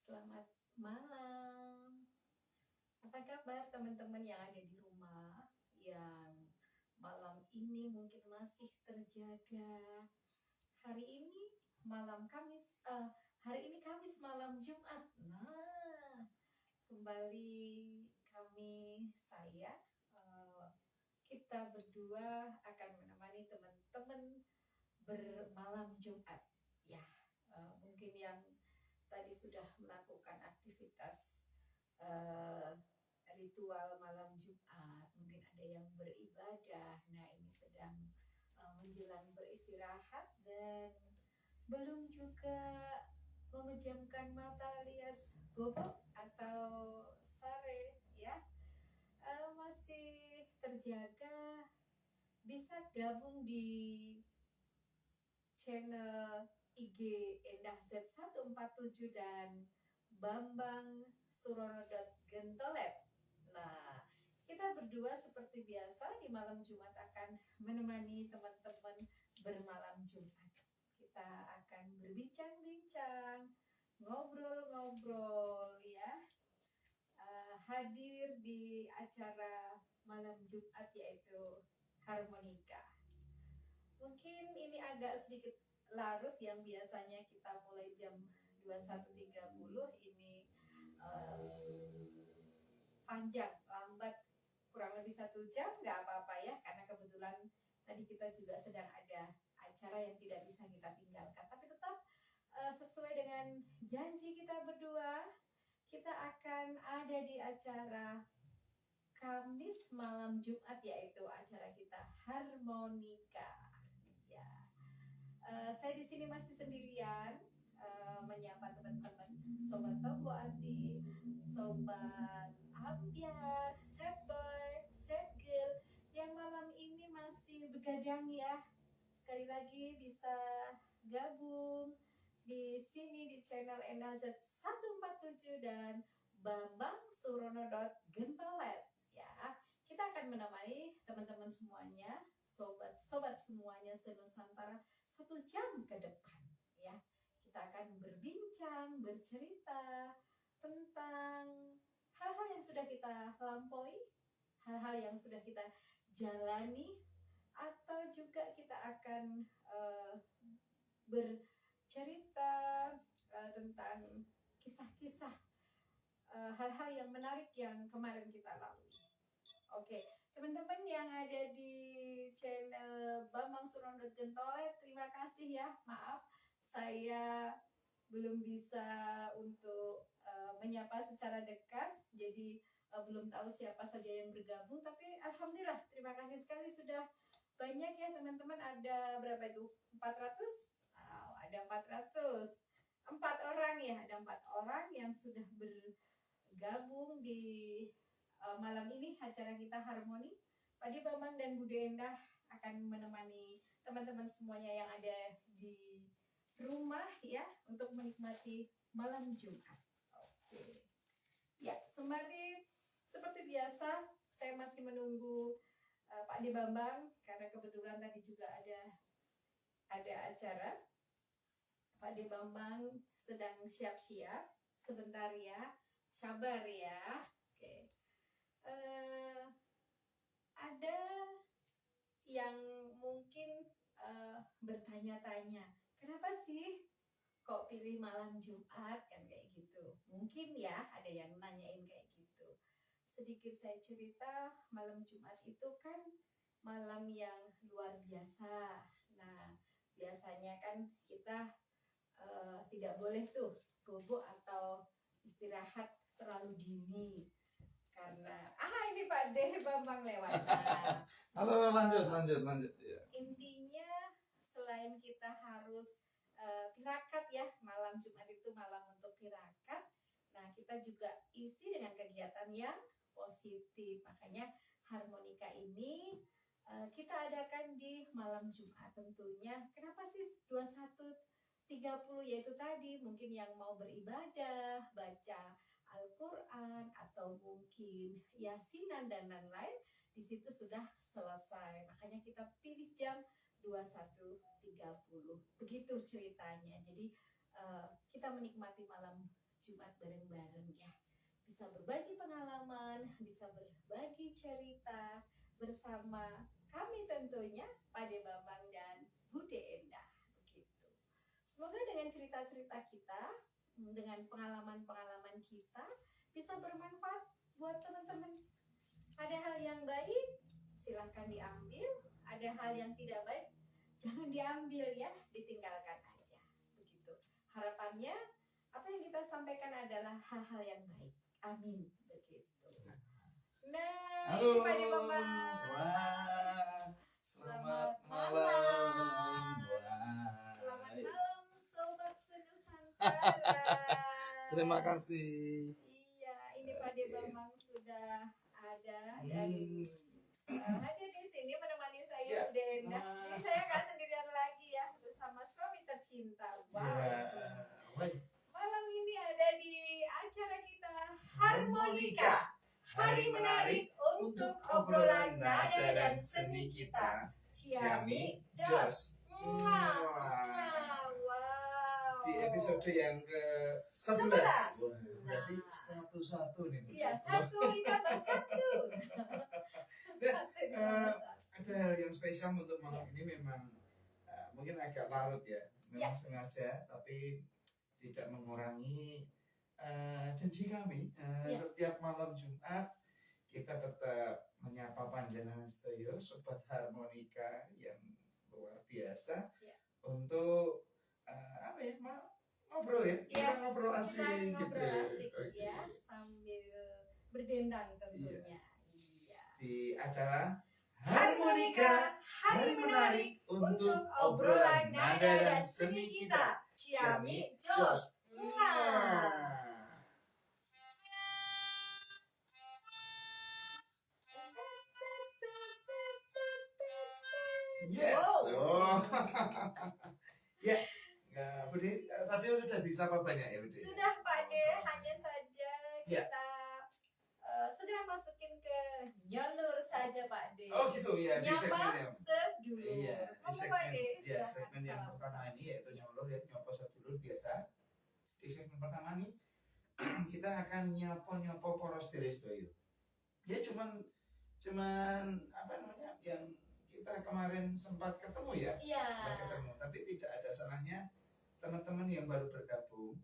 Selamat malam. Apa kabar teman-teman yang ada di rumah yang malam ini mungkin masih terjaga? Hari ini malam Kamis, hari ini Kamis malam Jumat. Nah, kembali eh, kita berdua akan menemani teman-teman bermalam Jumat. Ya, mungkin yang tadi sudah melakukan aktivitas uh, ritual malam Jumat, mungkin ada yang beribadah. Nah, ini sedang menjelang beristirahat dan belum juga memejamkan mata alias bobok atau sare ya. Masih terjaga, bisa gabung di channel IG Endah Z147 dan Bambang Surono Gentolet. Nah, kita berdua seperti biasa di malam Jumat akan menemani teman-teman bermalam Jumat. Kita akan berbincang-bincang, ngobrol-ngobrol ya. Hadir di acara malam Jumat yaitu harmonika. Mungkin ini agak sedikit larut, yang biasanya kita mulai jam 21.30 ini panjang, lambat kurang lebih 1 jam, nggak apa-apa ya, karena kebetulan tadi kita juga sedang ada acara yang tidak bisa kita tinggalkan. Tapi tetap sesuai dengan janji kita berdua, kita akan ada di acara Kamis malam Jumat, yaitu acara kita harmonika. Ya, saya di sini masih sendirian, menyapa teman-teman, sobat Tombo Arti, sobat Ampiar, sad boy, sad girl, yang malam ini masih begadang ya. Sekali lagi bisa gabung di sini di channel Enazat 147 dan Bambang Surono Gentolet ya. Kita akan menemani teman-teman semuanya, sobat-sobat semuanya senusantara 1 jam ke depan ya. Kita akan berbincang, bercerita tentang hal-hal yang sudah kita lampaui, hal-hal yang sudah kita jalani, atau juga kita akan bercerita tentang kisah-kisah hal-hal yang menarik yang kemarin kita lalui. Oke, teman-teman yang ada di channel Bambang Surono Gentolet, terima kasih ya. Maaf, saya belum bisa untuk menyapa secara dekat, jadi belum tahu siapa saja yang bergabung. Tapi alhamdulillah, terima kasih sekali sudah banyak ya teman-teman. Ada berapa itu? 400? Wow, ada 400. 4 orang ya, ada 4 orang yang sudah bergabung di malam ini acara kita harmoni. Pak Bambang dan Bude Endah akan menemani teman-teman semuanya yang ada di rumah ya untuk menikmati malam Jumat. Oke. Ya, sembari seperti biasa saya masih menunggu Pak Bambang karena kebetulan tadi juga ada acara. Pak Bambang sedang siap-siap. Sebentar ya. Sabar ya. Oke. Ada yang mungkin bertanya-tanya, kenapa sih kok pilih malam Jumat, kan kayak gitu. Mungkin ya ada yang nanyain kayak gitu. Sedikit saya cerita, malam Jumat itu kan malam yang luar biasa. Nah, biasanya kan kita tidak boleh tuh bobo atau istirahat terlalu dini karena ini Pak Deh Bambang lewat. Nah, halo, lanjut ya. Intinya selain kita harus tirakat ya, malam Jumat itu malam untuk tirakat. Nah, kita juga isi dengan kegiatan yang positif. Makanya harmonika ini kita adakan di malam Jumat tentunya. Kenapa sih 21.30? Yaitu tadi mungkin yang mau beribadah, baca Al-Quran, atau mungkin yasinan dan lain-lain, di situ sudah selesai. Makanya kita pilih jam 21.30. Begitu ceritanya. Jadi kita menikmati malam Jumat bareng-bareng ya. Bisa berbagi pengalaman, bisa berbagi cerita bersama kami tentunya, Pak De Bambang dan Bude Endah. Begitu. Semoga dengan cerita-cerita kita, dengan pengalaman-pengalaman kita, bisa bermanfaat buat teman-teman. Ada hal yang baik, silahkan diambil. Ada hal yang tidak baik, jangan diambil ya, ditinggalkan aja. Begitu. Harapannya apa yang kita sampaikan adalah hal-hal yang baik. Amin. Begitu. Nah, Halo. ini Pak De Bambang. Wah, selamat malam. Wah. Selamat malam, Sobat Senusantara. Terima kasih. Iya, ini Pak De Bambang sudah ada dan hadir di sini menemani saya Ya. Bude Endah. Jadi saya nggak sendirian lagi ya, bersama suami tercinta. Wow. Baik. Malam ini ada di acara kita Harmonika, hari menarik untuk obrolan nada dan seni kita. Ciami Jos. Wow. Di episode yang ke-11. Wah, berarti satu-satu nih. Iya, satu ditambah satu. Satu ditambah satu. Ada hal yang spesial untuk malam ini memang mungkin agak larut ya. Memang sengaja tapi tidak mengurangi janji kami. Setiap malam Jumat kita tetap menyapa panjenengan sedaya sobat harmonika yang luar biasa untuk apa ya, ngobrol ya, kita ngobrol asik gitu ya, sambil berdendang tentunya. Di acara Harmonika, hari menarik untuk obrolan nada dan seni kita. Ciami Jos. Yes. Oh. Ya. Bude, tadi sudah disapa banyak ya, Bude? Sudah, Pak De, hanya saja kita segera masukin ke nyalur saja, Pak De. Oh gitu ya, di segmen yang sedulur. iya, di Pak De, segmen yang pertama ini yaitu nyalur ya, nyapa sedulur biasa. Di segmen pertama ini kita akan nyapa poros sedherek. Ya cuman apa namanya yang kita kemarin sempat ketemu ya. Iya. Ketemu, tapi tidak ada salahnya teman-teman yang baru bergabung,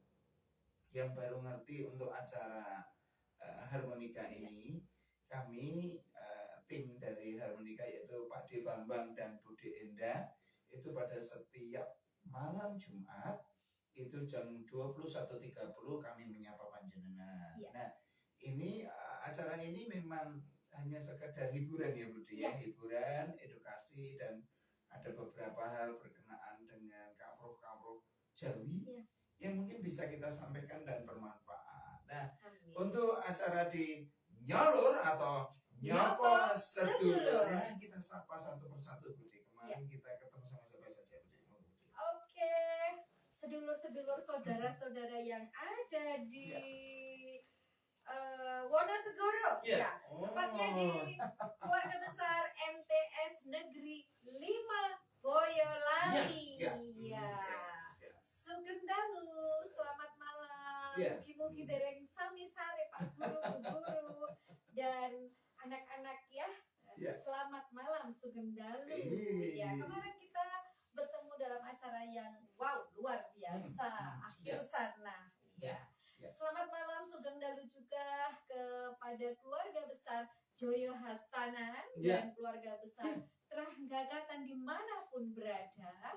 yang baru ngerti untuk acara harmonika ini, kami tim dari harmonika yaitu Pak De Bambang dan Bude Endah itu pada setiap malam Jumat itu jam 21.30 kami menyapa panjenengan. Ya. Nah, ini acara ini memang hanya sekedar hiburan ya Bude ya, hiburan, edukasi dan ada beberapa hal berkenaan dengan kafruh Jawi yang mungkin bisa kita sampaikan dan bermanfaat. Nah, untuk acara di nyalur atau nyapa sedulur, kita sapa satu persatu Bude. Kemarin kita ketemu sama siapa saja Bude? Oke, sedulur-sedulur saudara-saudara yang ada di Wonosegoro, ya, tepatnya di keluarga besar MTS Negeri 5 Boyolali. Sugeng dalu, selamat malam. Mugi-mugi dereng sami sare Pak Guru dan anak-anak ya. Selamat malam Sugeng dalu. Ya, kemarin kita bertemu dalam acara yang wow, luar biasa. Akhir sana. Ya. Selamat malam Sugeng dalu juga kepada keluarga besar Joyo Hastanan dan keluarga besar Tranggagatan dimanapun berada.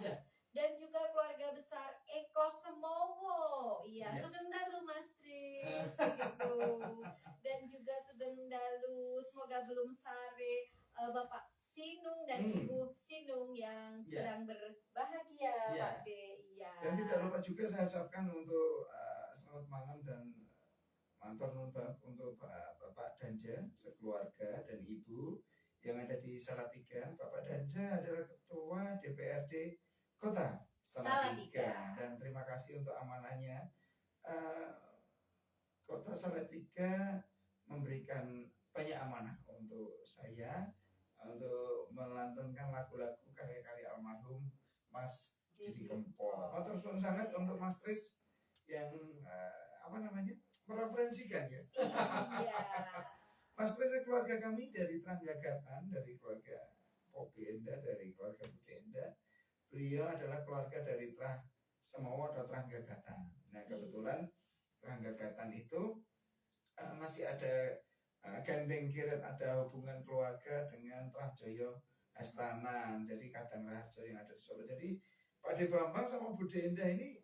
Dan juga keluarga besar Eko Semowo. Iya, Sugeng dalu Mas Tris gitu. Dan juga Sugeng dalu, semoga belum sare Bapak Sinung dan Ibu Sinung yang sedang berbahagia, Pak De. Iya. Dan tidak lupa juga saya ucapkan untuk selamat malam dan matur nuwun untuk Bapak Danja sekeluarga dan Ibu yang ada di Salatiga. Bapak Danja adalah Ketua DPRD Kota Salatiga dan terima kasih untuk amanahnya. Kota Salatiga memberikan banyak amanah untuk saya untuk melantunkan lagu-lagu karya-karya almarhum Mas Didi Kempot. Matur suwun sangat untuk Mas Tris yang mereferensikan ya. Iya. Mas Reza, keluarga kami dari Tranggagatan, dari keluarga Popi Enda, dari keluarga Bude Enda. Beliau adalah keluarga dari Trah Semowo atau Tranggagatan. Nah kebetulan Tranggagatan itu masih ada gandeng kiret, ada hubungan keluarga dengan Trahjoyo Hastanan, jadi Kadang Raharjo yang ada di Solo. Jadi Pak De Bambang sama Bude Indah ini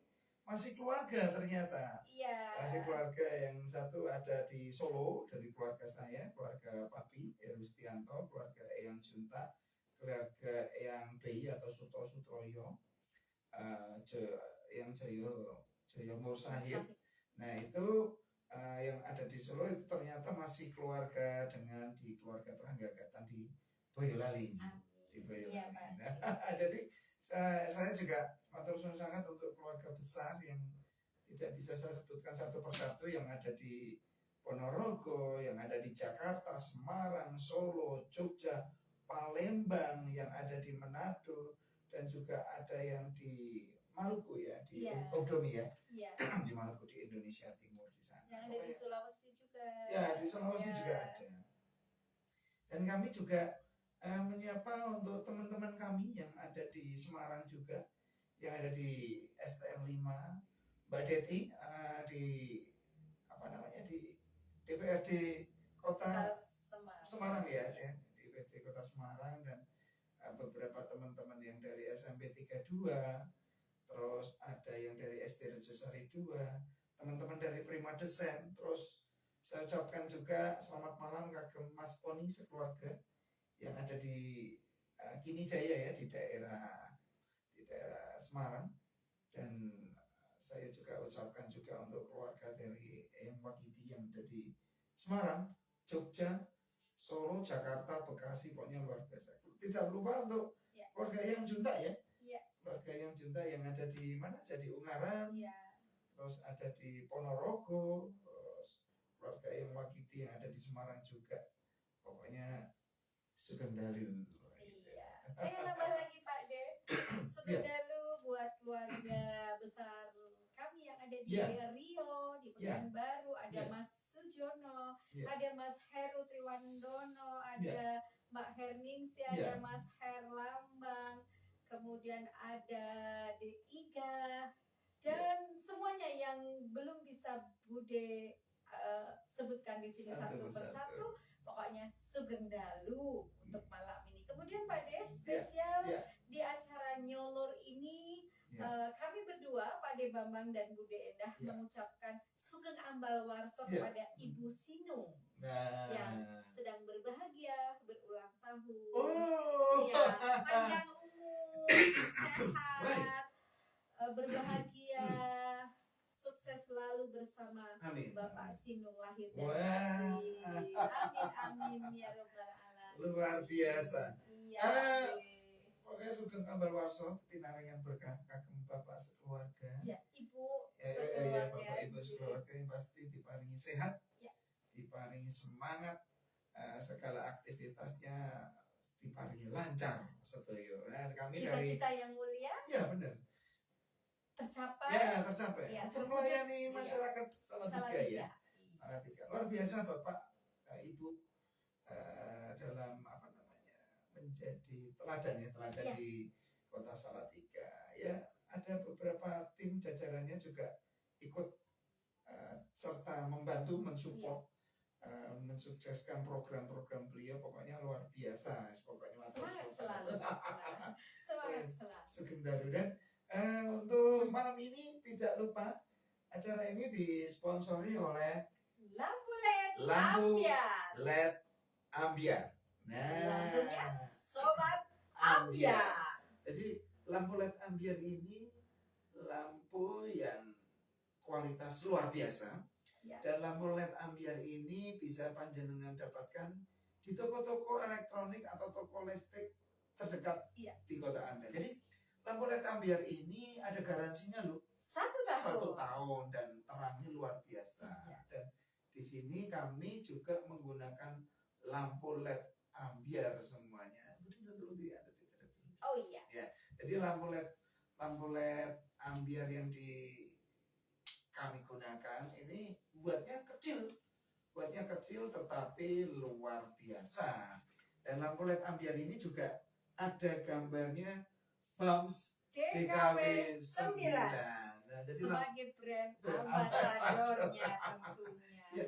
masih keluarga ternyata. Iya. Masih keluarga. Yang satu ada di Solo dari keluarga saya, keluarga Papi Herustianto, keluarga Eyang Junta, keluarga Eyang Bayi atau Suto Sutroyo, yang Joyo Mursahid. Nah itu yang ada di Solo itu ternyata masih keluarga dengan di keluarga Tranggagatan di Boyolali. Di Boyolali. Iya, Pak. Nah, jadi saya juga matur suwun sangat untuk keluarga besar yang tidak bisa saya sebutkan satu persatu, yang ada di Ponorogo, yang ada di Jakarta, Semarang, Solo, Jogja, Palembang, yang ada di Manado, dan juga ada yang di Maluku ya, di Odomi ya, di Maluku, di Indonesia Timur di sana. Yang ada di Sulawesi juga. Ya, di Sulawesi juga ada. Dan kami juga menyapa untuk teman-teman kami yang ada di Semarang juga, yang ada di STM 5, Mbak Deti di di DPRD Kota Semarang ya, di DPRD Kota Semarang, dan beberapa teman-teman yang dari SMP 32, terus ada yang dari SD Rejosari 2, teman-teman dari Prima Desen. Terus saya ucapkan juga selamat malam kagem Mas Poni sekeluarga yang ada di Kini Jaya ya, di daerah Semarang. Dan saya juga ucapkan juga untuk keluarga dari Eyang Wakiti yang ada di Semarang, Jogja, Solo, Jakarta, Bekasi, pokoknya luar biasa. Tidak lupa untuk keluarga Eyang Junta ya. Keluarga Eyang Junta yang ada di mana? Jadi Ungaran. Terus ada di Ponorogo, terus keluarga Eyang Wakiti yang ada di Semarang juga. Pokoknya Sugeng Dalu. Iya. Saya nambah lagi Pak De. Sugeng Dalu buat keluarga besar kami yang ada di Rio, di Pekanbaru, ada Mas Sujono, ada Mas Heru Triwandono, ada Mbak Herningsi, ada Mas Herlambang, kemudian ada Iga, dan semuanya yang belum bisa Bude sebutkan di sini satu persatu. Pokoknya Sugeng Dalu untuk malam ini. Kemudian Pak De, spesial di acara Nyolor ini kami berdua, Pak De Bambang dan Bude Endah, mengucapkan Sugeng Ambal Warso kepada Ibu Sinung yang sedang berbahagia berulang tahun. Iya, panjang umur, sehat, berbahagia, sukses selalu bersama Bapak Sinung lahir dan batin. Amin ya robbal alamin. Luar biasa. Iya. Pokoknya Sugeng Ambal Warso pinaringan berkah kagem Bapak sekeluarga. Ya, Ibu sekeluarga. Bapak Ibu sekeluarga yang pasti diparingi sehat, diparingi semangat, segala aktivitasnya diparingi lancar sedaya. Nah, kami cita-cita yang mulia. Ya, benar. Tercapai. Ya, tercapai. Untuk melayani masyarakat Salatiga ya. Salatiga. Luar biasa Bapak Ibu dalam menjadi teladan di Kota Salatiga. Ya, ada beberapa tim jajarannya juga ikut serta membantu mensupport mensukseskan program-program beliau. Pokoknya luar biasa. Pokoknya semangat selalu. Semangat selalu. Sugeng Dalu. Dan untuk malam ini tidak lupa acara ini disponsori oleh lampu LED Ambiar. Nah, lampunya Sobat Ambiar. Jadi lampu LED Ambiar ini lampu yang kualitas luar biasa. Dan lampu LED Ambiar ini bisa panjenengan dapatkan di toko-toko elektronik atau toko listrik terdekat di kota Anda. Jadi lampu LED Ambiar ini ada garansinya loh. 1 tahun dan terangnya luar biasa. Dan di sini kami juga menggunakan lampu LED Ambiar semuanya. Oh iya. Ya, jadi lampu LED Ambiar yang kami gunakan ini buatnya kecil tetapi luar biasa. Dan lampu LED ambiar ini juga ada gambarnya Bams DKW 9. Nah, jadi sebagai brand ambassador. ambasadornya tentunya. Ya,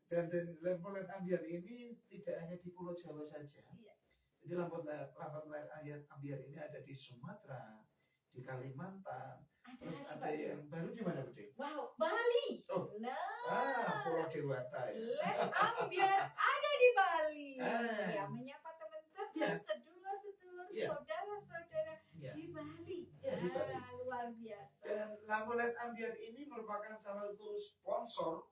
dan lampu LED ambiar ini tidak hanya di Pulau Jawa saja. Iya. Jadi lampu LED ambiar ini ada di Sumatera, di Kalimantan, terus ada yang baru di mana, Bude? Wow, Bali. Oh. Nah, Pulau Dewata ya. LED ambiar ada di Bali. Ya, menyapa teman-teman, Ya. sedulur-sedulur, Ya. saudara-saudara Ya. di Bali. Ya, di Bali. Luar biasa. Dan lampu LED ambiar ini merupakan salah satu sponsor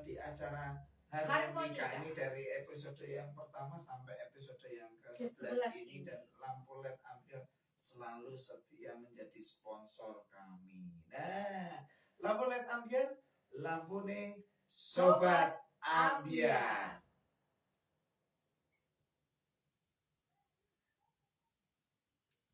di acara Harmonika ini dari episode yang pertama sampai episode yang ke-11 ini, dan lampu LED ambiar selalu setia menjadi sponsor kami. Nah, lampu LED ambiar, lampu nih Sobat Ambiar.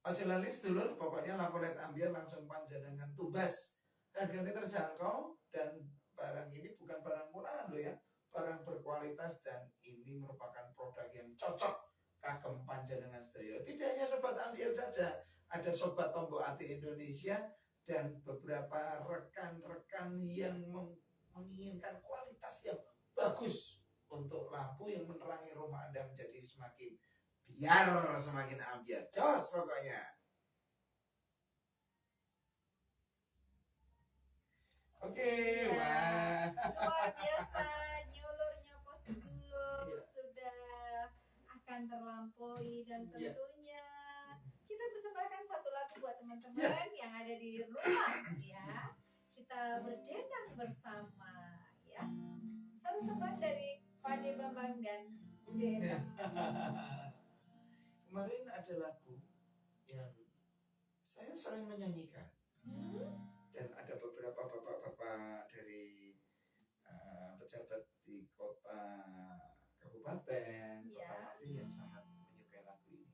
Ojo lali sedulur, pokoknya lampu LED ambiar langsung panjenengan tubas. Harganya terjangkau dan barang ini bukan barang murahan loh ya. Barang berkualitas dan ini merupakan produk yang cocok kagem panjenengan sedaya. Tidak hanya Sobat Ambiar saja, ada Sobat Tombok Ati Indonesia dan beberapa rekan-rekan yang menginginkan kualitas yang bagus untuk lampu yang menerangi rumah Anda menjadi semakin ambiar. Jos pokoknya. Oke, wah. Luar biasa, nyulurnya pos dulu sudah akan terlampaui, dan tentunya kita persembahkan satu lagu buat teman-teman yang ada di rumah ya. Kita berdendang bersama ya. Satu teman dari Pade Bambang dan Bude. Kemarin ada lagu yang saya sering menyanyikan. Dan ada beberapa bapak-bapak dari pejabat di kota kabupaten, kota Mati yang sangat menyukai lagu ini.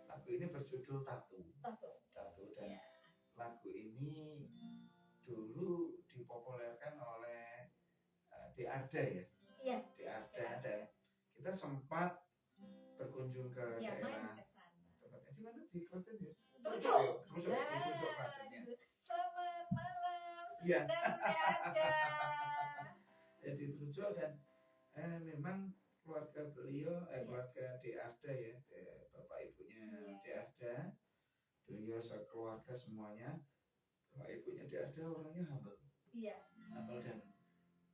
Lagu ini berjudul Tatu. Dan lagu ini dulu dipopulerkan oleh Di Arda ya. Iya. Di Arda, dan kita sempat berkunjung ke daerah. Tempatnya di mana? Di Klaten ya? Trucuk ya? Trucuk Klaten ya. Selamat malam, Ya. sedang ada. Jadi Trucuk, dan memang keluarga beliau, keluarga Di Arda ya, bapak ibunya Di Arda, beliau sekeluarga semuanya, bapak ibunya Di Arda orangnya humble. Iya. Humble, dan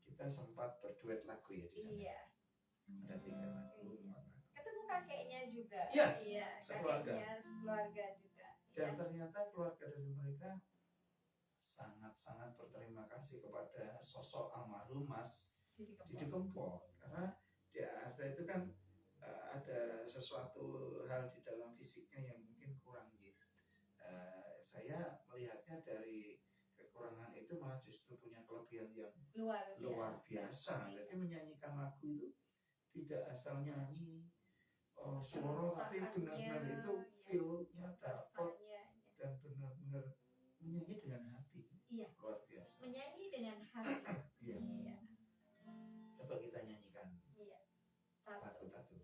kita sempat berduet lagu ya di sana. Iya. Ada 3 lagu, 4 lagu. Ketemu kakeknya juga. Iya, kakeknya sekeluarga juga. Dan ternyata keluarga dari mereka sangat-sangat berterima kasih kepada sosok almarhum Mas Didi Kempot, karena dia ada itu kan ada sesuatu hal di dalam fisiknya yang mungkin kurang gitu. Saya melihatnya dari kekurangan itu malah justru punya kelebihan yang luar biasa. Jadi menyanyikan lagu itu tidak asal nyanyi suara, tapi benar-benar itu feel-nya dapat dan benar-benar menyanyi dengan hati. Iya. Luar biasa. Menyanyi dengan hati. Iya. Iya. Coba kita nyanyikan. Iya. Tatu-tatu.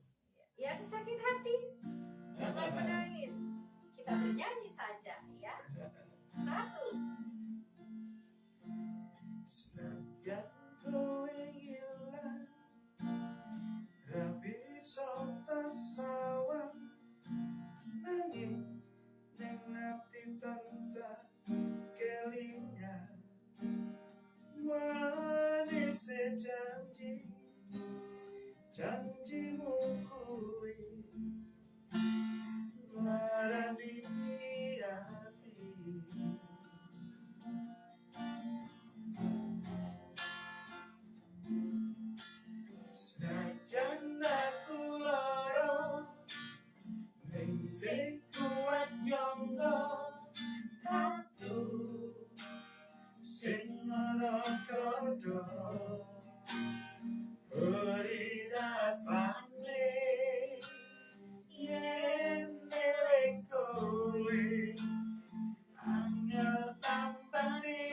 Yang sakit hati jangan menangis. Kita bernyanyi saja ya. Tatu. Senajan kowe ngilang rabi sota sawan nanging ning ati tansah kelingan manis janjimu kuwi larani ati. Senajan aku lara ning sing kuat nyangga tatu sing ana dodo beri rasane yen eling kowe angel tampane.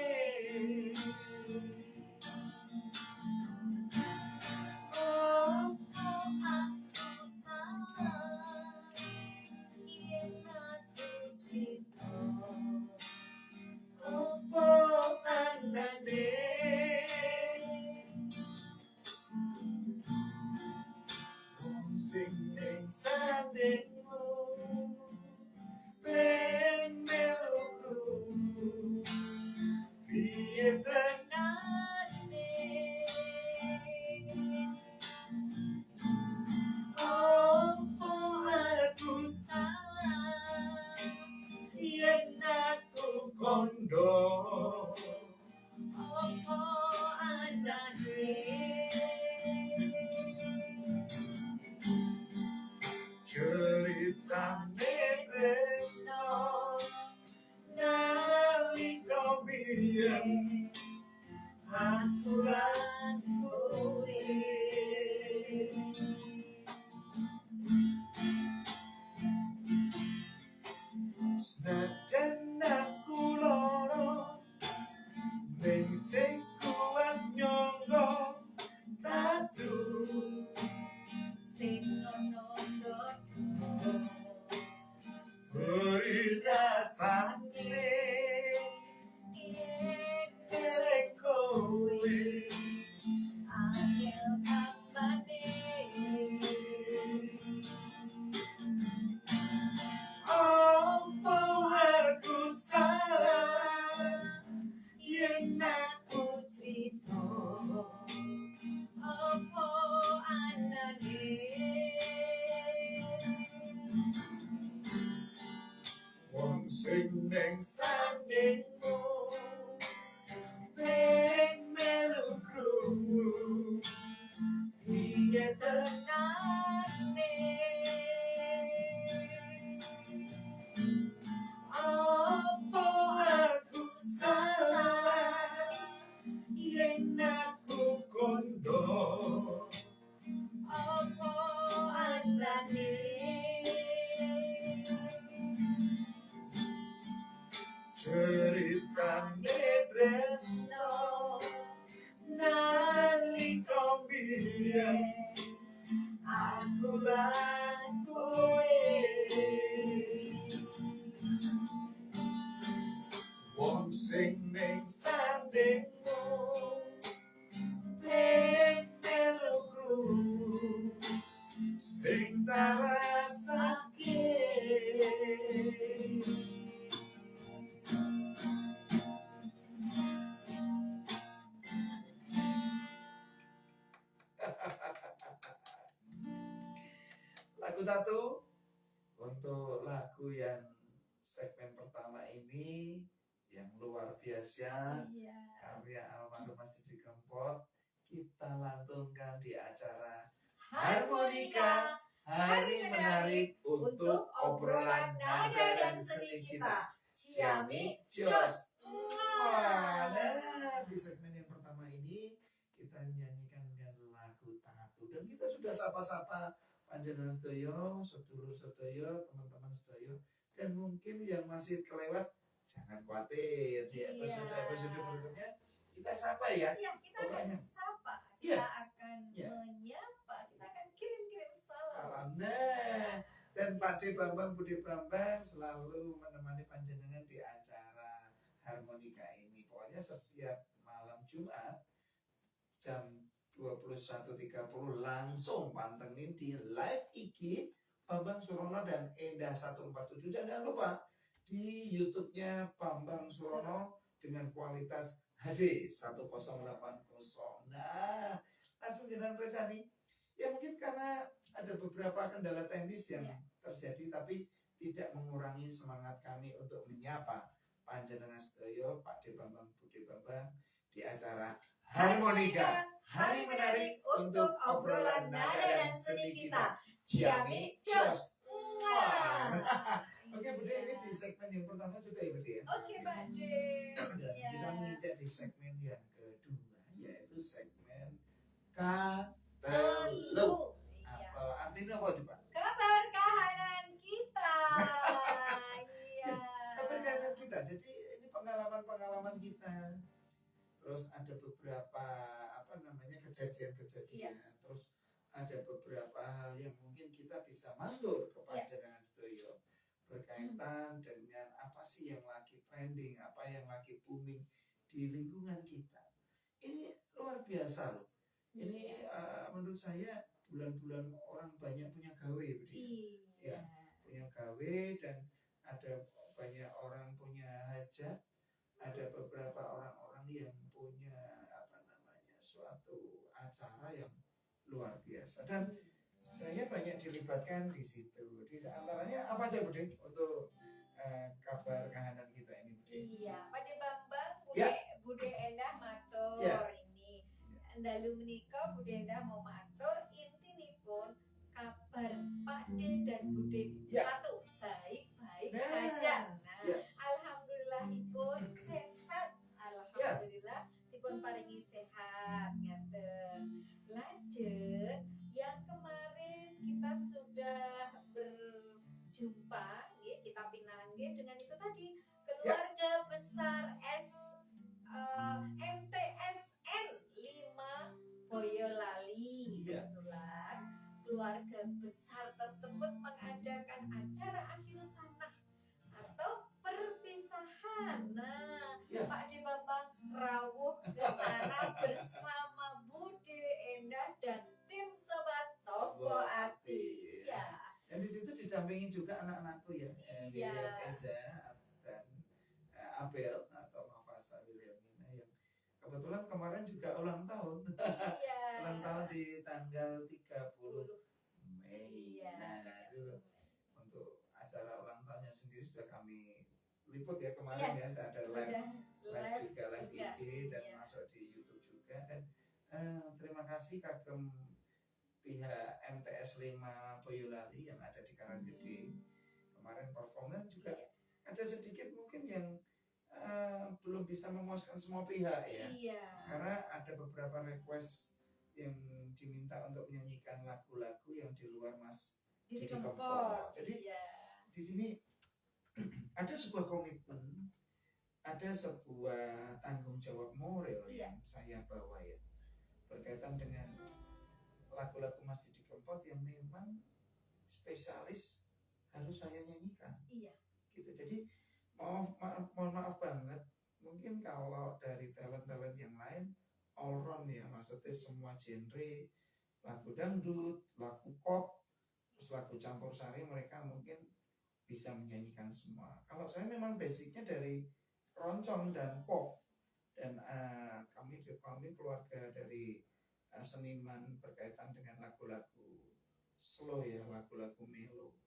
Sito opo anane wong sing ning sandingmu ping melu krungu piye tenane opo aku salah yen aku kondo opo anane ceritane tresno nalika biyen aku lan kowe wong sing ning sandingmu ping melu krungu sing tarasake lagu satu untuk lagu yang segmen pertama ini yang luar biasa iya karya almarhum Mas Didi Kempot kita lantunkan di acara harmonika Hari Menarik untuk obrolan nada dan seni kita. Ciami Jos. Wah, nah, di segmen yang pertama ini kita nyanyikan dengan lagu Tatu dan kita sudah sapa-sapa panjenengan sedaya, sedulur-sedaya, teman-teman sedaya dan mungkin yang masih kelewat jangan khawatir di episode berikutnya kita sapa ya. Iya, kita akan Pokoknya. sapa, Iya. kita akan Iya. menyapa, kita akan kirim-kirim salam. Salam. Nah, dan Pak D Bambang Budi Bambang selalu menemani panjenengan di acara harmonika ini. Pokoknya setiap malam Jumat jam 21.30 langsung pantengin di live IG Bambang Surono dan Endah 147. Jangan lupa di YouTube-nya Bambang Surono dengan kualitas HD 1080. Nah, langsung jenengan presani. Ya mungkin karena ada beberapa kendala teknis yang terjadi tapi tidak mengurangi semangat kami untuk menyapa panjenengan sedaya Pak D Bambang Budi Bambang di acara Harmonika Hari Menarik untuk obrolan nada dan seni kita. Ciami Jos. Oke Bude, ini di segmen yang pertama sudah ya Bude ya? Oke Pak D. Dan Iya. kita menginjak di segmen yang kedua yaitu segmen Katelu. Iya. Atau artinya apa tuh Pak? Kabar kahanan kita. Iya. Kabar kahanan kita. Jadi ini pengalaman-pengalaman kita. Terus ada beberapa kejadian-kejadian. Terus ada beberapa hal yang mungkin kita bisa matur ke panjenengan sedaya berkaitan dengan apa sih yang lagi trending, apa yang lagi booming di lingkungan kita. Ini luar biasa loh. Ini menurut saya bulan-bulan orang banyak punya gawe begitu. Iya. Ya, punya gawe dan ada banyak orang punya hajat, ada beberapa orang-orang yang punya suatu acara yang luar biasa dan saya banyak dilibatkan di situ. Di antaranya apa aja Bude untuk kabar kahanan kita ini Bude? Iya, Pak D Bambang, Ya. Bude Endah matur Ya. ini. Dalu menika Bude Endah mau matur intinipun kabar Pak D dan Bude Ya. satu baik-baik Nah. saja. Nah, Ya. alhamdulillahipun sehat. Alhamdulillah dipun paringi sehat ngaten. Lanjut yang kemarin kita sudah berjumpa nggih, kita pinanggih dengan itu tadi keluarga besar MTSN 5 Boyolali. Iya. Kebetulan keluarga besar tersebut mengadakan acara akhir sanah atau perpisahan. Nah, Ya. Pak D Bambang rawuh ke sana bersama Bude Endah dan tim Sobat Toko Ati. Ya. Dan di situ didampingi juga anak-anakku ya, Iya. William Eza dan Abel atau Nafasa Williamina yang kebetulan kemarin juga ulang tahun. Iya. Ulang tahun di tanggal 30 Puluh. Mei. Iya. Nah, itu untuk acara ulang tahunnya sendiri sudah kami liput ya kemarin ya, ada live juga, live IG dan Iya. masuk di YouTube juga. Dan terima kasih kagem pihak MTS 5 Boyolali yang ada di Karanggede. Kemarin performnya juga Iya. ada sedikit mungkin yang belum bisa memuaskan semua pihak ya. Iya. Karena ada beberapa request yang diminta untuk menyanyikan lagu-lagu yang di luar Mas Didi Didi Kempot. Kempot. Jadi Iya. di sini ada sebuah komitmen, ada sebuah tanggung jawab moral Iya. yang saya bawa ya, berkaitan dengan lagu-lagu Mas Didi Kempot yang memang spesialis harus saya nyanyikan. Iya. Gitu. Jadi mohon maaf banget, mungkin kalau dari talent-talent yang lain all round ya, maksudnya semua genre, lagu dangdut, lagu pop, terus lagu campur sari, mereka mungkin bisa menyanyikan semua. Kalau saya memang basicnya dari roncong dan pop, dan kami keluarga dari seniman berkaitan dengan lagu-lagu slow ya, lagu-lagu melo.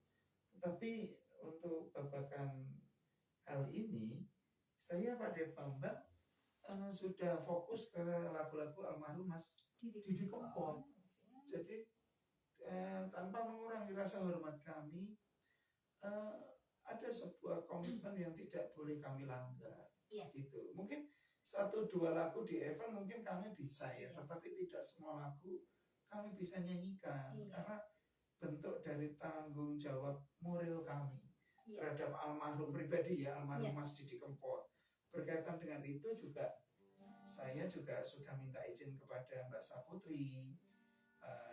Tetapi untuk babakan hal ini, saya pada Bambang sudah fokus ke lagu-lagu almarhum Mas Didi Kempot. Jadi tanpa mengurangi rasa hormat kami, ada sebuah komitmen yang tidak boleh kami langgar. Iya. Gitu. Mungkin 1-2 lagu di event mungkin kami bisa ya, Iya. tetapi tidak semua lagu kami bisa nyanyikan. Iya. Karena bentuk dari tanggung jawab moral kami terhadap almarhum pribadi ya, almarhum Mas Didi Kempot. Berkaitan dengan itu juga saya juga sudah minta izin kepada Mbak Saputri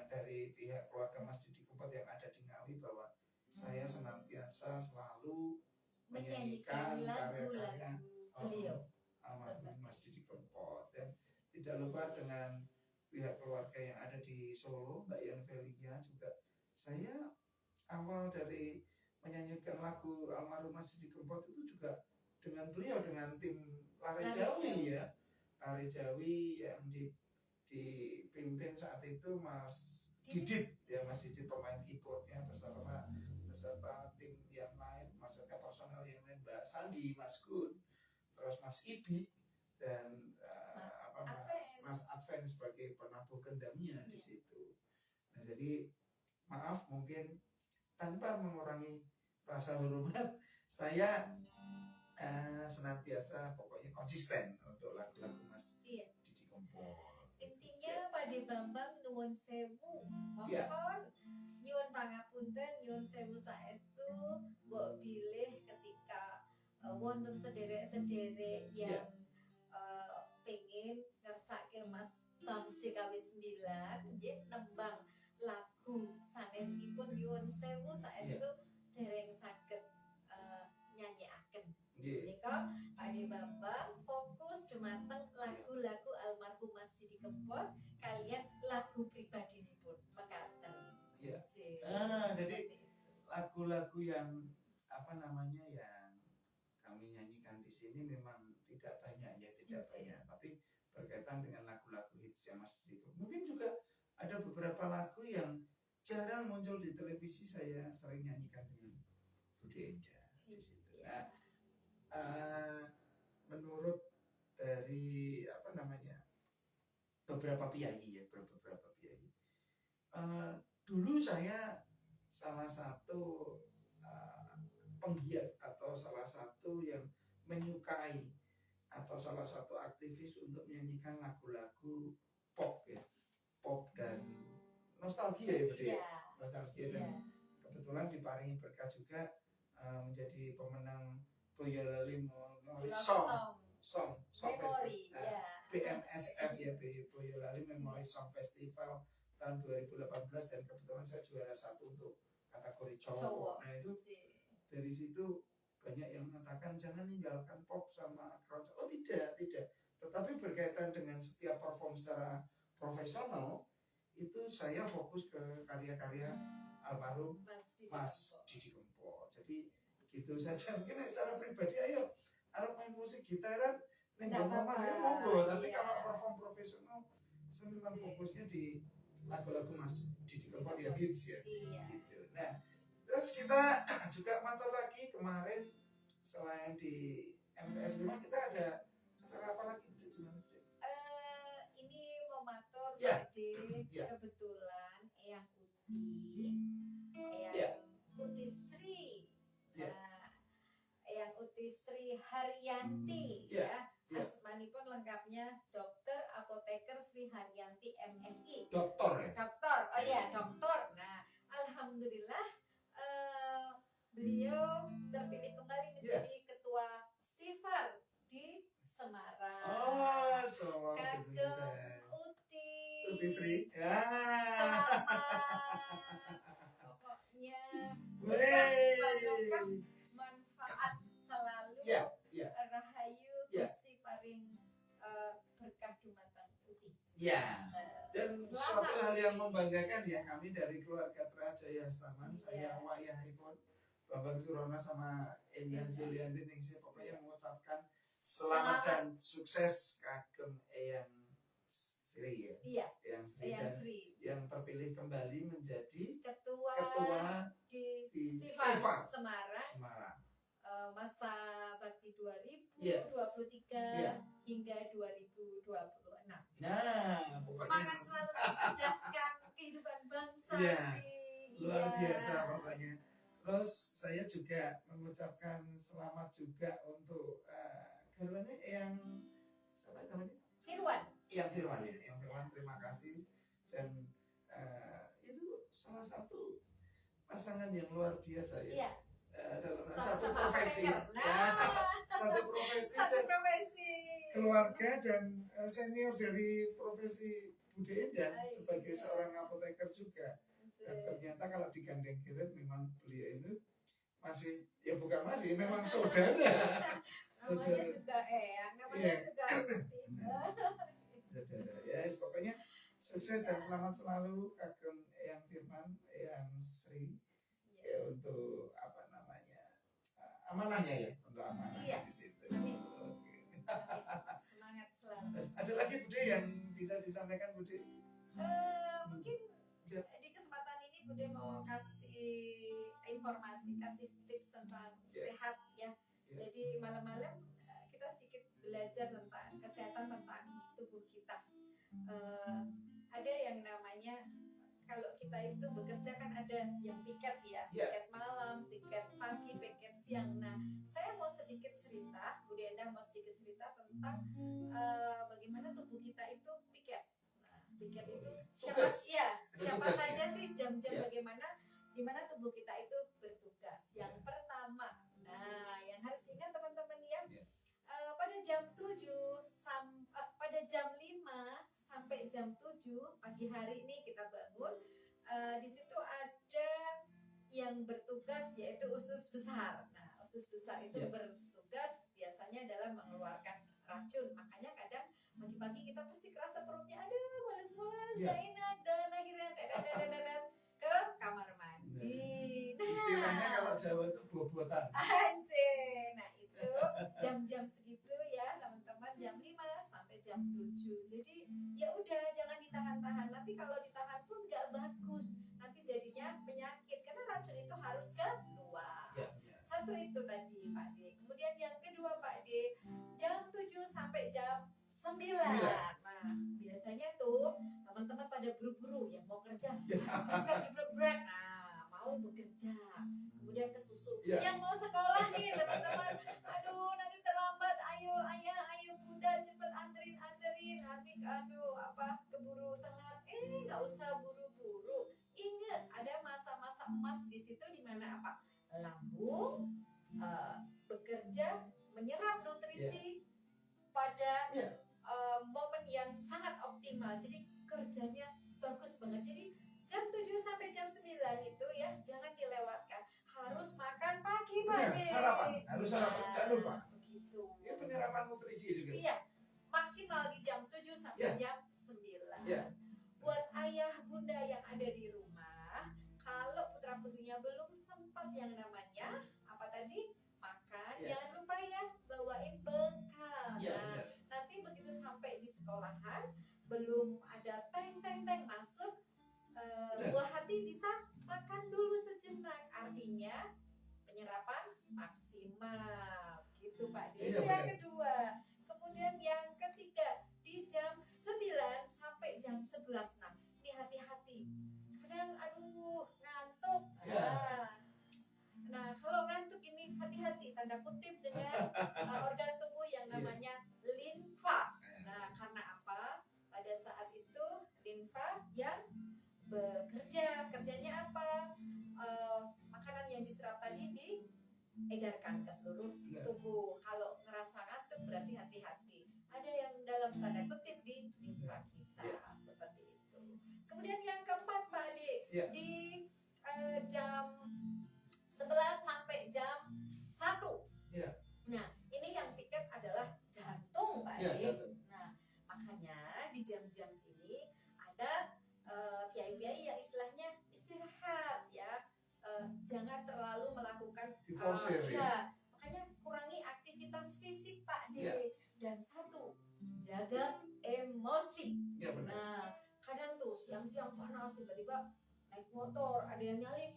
dari pihak keluarga Mas Didi Kempot yang ada di Ngawi, bahwa saya senantiasa selalu menyanyikan karya-karya beliau almarhum Mas Didi Kempot. Dan tidak lupa dengan pihak keluarga yang ada di Solo, Mbak Yan Velia juga, saya awal dari menyanyikan lagu almarhum Mas Didi Kempot itu juga dengan beliau, dengan tim Lare Jawi ya, Lare Jawi yang dipimpin saat itu Mas Didit ya, Mas Didit pemain keyboardnya beserta tim yang lain, maksudnya personel yang lain, Mbak Sandi, Mas Gun, terus Mas Ibi dan Mas Adven sebagai penabuh kendamnya di situ. Nah, jadi maaf mungkin tanpa mengurangi rasa hormat, saya senantiasa pokoknya konsisten untuk lagu-lagu Mas Didi Kempot. Intinya Pak De Bambang nuwun sewu, mohon nyuwun pangapunten, nyuwun sewu saestu, mbok bilih ketika wonten sederek-sederek yang pengen ngersake Mas Bams DKW 9 nggih nembang lagu sanesipun nyuwun sewu saestu dereng saged nyanyikaken. Nika Pak De Bambang fokus dumateng lagu-lagu almarhum Mas Didi Kempot kalian lagu pribadinipun mekaten. Iya. Jadi lagu-lagu yang yang kami nyanyikan di sini memang tidak banyak ya, tidak banyak, tapi berkaitan dengan lagu-lagu hitsnya Mas Didi Kempot. Mungkin juga ada beberapa lagu yang jarang muncul di televisi, saya sering nyanyikan dengan Budi Enda di situ. Nah, menurut dari beberapa piyayi dulu saya salah satu penggiat atau salah satu yang menyukai atau salah satu aktivis untuk menyanyikan lagu-lagu pop ya, pop dan nostalgia ya Budi, nostalgia. Dan kebetulan diparingi berkah juga menjadi pemenang Boyolali Memory Song Festival, BMSF ya, Boyolali Memory Song Festival tahun 2018, dan kebetulan saya juara 1 untuk kategori cowok. Nah itu dari situ banyak yang mengatakan jangan ninggalkan pop sama keroncong. Oh tidak, tetapi berkaitan dengan setiap perform secara profesional itu saya fokus ke karya-karya almarhum Mas Didi Kempot. Jadi gitu saja. Mungkin secara pribadi ayo harap main musik gitaran Nggak normal apa-apa. ya monggo, tapi Iya. kalau perform profesional saya memang Sip. fokusnya di lagu-lagu Mas Didi Kempot Didi yang Kempot. hits ya. Iya. Gitu. Nah, terus kita juga matur lagi kemarin selain di MTS Lima kita ada acara apa lagi Budi, di mana Budi? Ini mau matur Ya. Pak D. Ya. Kebetulan Eyang Eyang Ya. Uti Sri. Ya. Nah, Eyang Uti Sri Haryanti Ya. ya. Ya. Asmanipun lengkapnya Dokter Apoteker Sri Haryanti MSI. Dokter ya. Dokter, oh ya dokter. Nah, alhamdulillah beliau terpilih kembali menjadi ketua Stifar di Semarang. Oh, selamat Kagem saya. Uti. Uti Sri. Ya. Selamat. Pokoknya Wey. barokah manfaat selalu. Ya, ya. Rahayu Ya. Gusti paring berkah dumateng Uti. Ya. Dan suatu Selamat. hal yang membanggakan ya, kami dari keluarga Trajaya Staman, Iya. saya wayahipun Bambang Surono sama Endah Zulianti Ningsih pokoknya mengucapkan selamat dan sukses kagem Eyang Sri ya. Iya, Eyang Sri Eyang dan Sri. yang terpilih kembali menjadi Ketua di di Stifar Stifar Semarang Semarang. masa bakti 2023 Iya. Iya. hingga 2026. Nah, pokoknya Semangat selalu mencerdaskan kehidupan bangsa. Iya. ini. luar Iya. biasa pokoknya. Terus saya juga mengucapkan selamat juga untuk garwane yang siapa namanya? Firwan. Yang Firwan ya, yang Firwan terima kasih dan itu salah satu pasangan yang luar biasa ya. Iya. Dalam satu Sama-sama profesi, apoteker. ya, Nah, satu profesi satu dan profesi. keluarga dan senior dari profesi Bude Endah Baik. sebagai seorang apoteker juga. Dan Iya. ternyata kalau digandeng kirim memang beliau itu masih ya bukan masih memang saudara. Namanya juga namanya Iya. juga Uti. Saudara ya pokoknya sukses dan selamat selalu kagem Eyang Firman, Eyang Sri ya, untuk apa namanya amanahnya ya, untuk amanahnya Iya. di situ. Amin. Oke. Semangat selalu. Terus ada lagi Bude yang bisa disampaikan Bude? Mungkin Ya. di kesempatan ini Bude mau kasih informasi, kasih tips tentang Ya. sehat ya. Ya. Jadi malam-malam kita sedikit belajar tentang kesehatan, tentang tubuh kita. Ada yang namanya kalau kita itu bekerja kan ada yang piket ya, Ya. piket malam, piket pagi, piket siang. Nah, saya mau sedikit cerita, Bu Denda mau sedikit cerita tentang bagaimana tubuh kita itu piket. Nah, piket itu siapa Tugas. ya, Ada siapa tugasnya. saja sih jam-jam Ya. bagaimana di mana tubuh kita itu bertugas. Yang pertama, nah yang harus diingat teman-teman ya, Ya. pada jam 7 pada jam 5 sampai jam 7 pagi hari ini kita bangun, di situ ada yang bertugas yaitu usus besar. Nah, usus besar itu Ya. bertugas biasanya adalah mengeluarkan racun. Makanya kadang pagi-pagi kita pasti kerasa perutnya aduh males-males, Ya. gak enak, dan akhirnya dadat ke kamar mandi. Istilahnya kalau Jawa itu bobotan. Anjir. Nah, itu jam-jam segitu ya, teman-teman, jam 5 sampai jam 7. Jadi, ya udah jangan ditahan-tahan. Nanti kalau ditahan pun nggak bagus. Nanti jadinya penyakit karena racun itu harus keluar. Ya, ya. Satu itu tadi, Pak D. Kemudian yang kedua, Pak D, jam 7 sampai jam 9. Nah, biasanya tuh teman-teman pada buru-buru yang mau kerja, jebret-jebret. Nah, mau bekerja. Kemudian ke susu. Ya. Yang mau sekolah nih, teman-teman. Aduh, nanti terlambat. Ayo, ayah, ayo bunda, cepet anterin. Nanti aduh, keburu telat. Nggak usah buru-buru. Ingat, ada masa-masa emas di situ di mana apa? Lambung bekerja menyerap nutrisi pada Ya. momen yang sangat optimal. Jadi kerjanya bagus banget. Jadi jam 7 sampai jam 9 itu ya jangan dilewatkan. Harus makan pagi, Pak. Ya, sarapan. Harus sarapan, Nah, jangan lupa. Begitu. Ya penyerapan nutrisi juga. Iya, maksimal di jam 7 sampai Ya. jam 9. Ya. Buat ayah bunda yang ada di rumah, kalau putra putrinya belum sempat yang namanya apa tadi makan, Ya. jangan lupa ya bawain bekal. Ya, Nah, benar. perlahan, belum ada teng teng teng masuk, buah hati bisa makan dulu sejenak, artinya penyerapan maksimal gitu Pak D. Itu Iya, yang benar. kedua. Kemudian yang ketiga, di jam 9 sampai jam 11. Nah, ini hati-hati. Kadang aduh ngantuk. Ya. Nah, kalau ngantuk ini hati-hati, tanda kutip dengan organ tubuh yang Iya. namanya limfa. Nah, karena apa? Pada saat itu limfa yang bekerja, kerjanya apa? Makanan yang diserap tadi diedarkan ke seluruh tubuh. Kalau ngerasa ngantuk berarti hati-hati. Ada yang dalam tanda kutip di limfa kita, seperti itu. Kemudian yang keempat Pak Ade, Ya. di jam 11 sampai jam 1. Ya. Nah, ini yang piket adalah jantung Pak Ya, Ade. jantung. Nah, makanya di jam-jam sini ada kiai-kiai yang istilahnya istirahat ya. Jangan terlalu melakukan Diforsir, ya. makanya kurangi aktivitas fisik Pak D. Ya. Dan satu, jaga emosi. Ya, benar. Nah, kadang tuh siang-siang panas tiba-tiba naik motor, ada yang nyalip,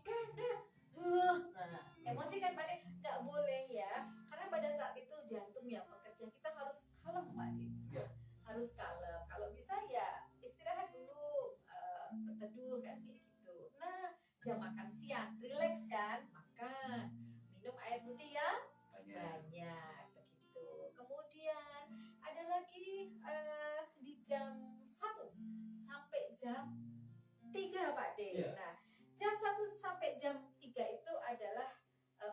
nah, emosi kan Pak D, nggak boleh ya, karena pada saat itu jantung yang bekerja, kita harus kalem Pak D. Ya. Harus kalem, kalau bisa ya istirahat dulu, berteduh kan kayak gitu. Nah, jam makan siang, rileks kan, makan, minum air putih yang Banyak. banyak begitu. Kemudian ada lagi di jam 1 sampai jam 3 Pak D. Iya. Nah, jam 1 sampai jam 3 itu adalah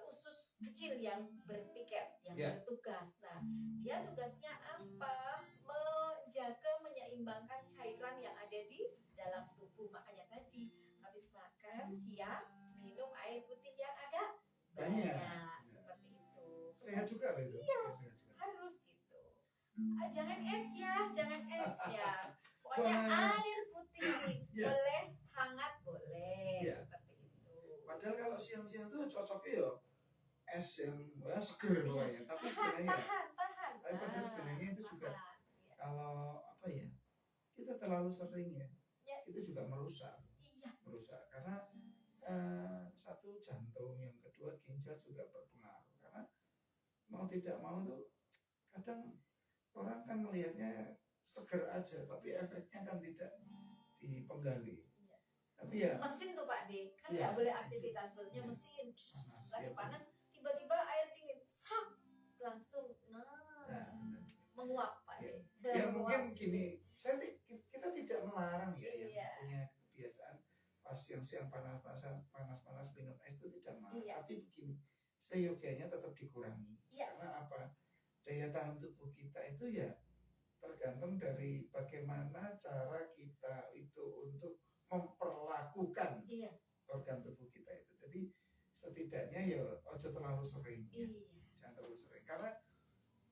usus kecil yang berpiket, yang Iya. bertugas. Nah, dia tugasnya apa? Menjaga, menyeimbangkan cairan yang ada di dalam tubuh. Makanya tadi habis makan siang minum air putih yang ada Banyak. seperti itu. Sehat juga loh itu. Iya. Sehat juga. Harus gitu. Jangan es ya, jangan es ya. Pokoknya Wah. air putih. Iya. Boleh hangat, boleh. Iya. Seperti itu. Padahal kalau siang-siang tuh cocoknya ya es yang seger pokoknya. Tapi sebenarnya tahan. tapi padahal sebenarnya itu juga tahan. Iya. kalau apa ya, kita terlalu sering ya, Ya. itu juga merusak Iya. karena satu jantung, yang kedua ginjal juga berpengaruh, karena mau tidak mau tuh kadang orang kan melihatnya seger aja tapi efeknya kan tidak dipenggali. Iya. Tapi ya Mesin tuh Pak D, kan Iya. nggak boleh aktivitas sebelumnya Iya. mesin. panas, Lagi ya, panas, tiba-tiba air dingin, sak langsung, Nah, menguap Pak D. ya Menguap. mungkin gini, kita tidak melarang ya yang Iya. punya kebiasaan pas siang-siang panas minum es itu tidak melarang. Iya. Tapi begini, seyogianya tetap dikurangi. Iya. Karena apa? Daya tahan tubuh kita itu ya tergantung dari bagaimana cara kita itu untuk memperlakukan Iya. organ tubuh kita itu. Jadi setidaknya ya ojo terlalu sering. Ya. Iya. Jangan terlalu sering, karena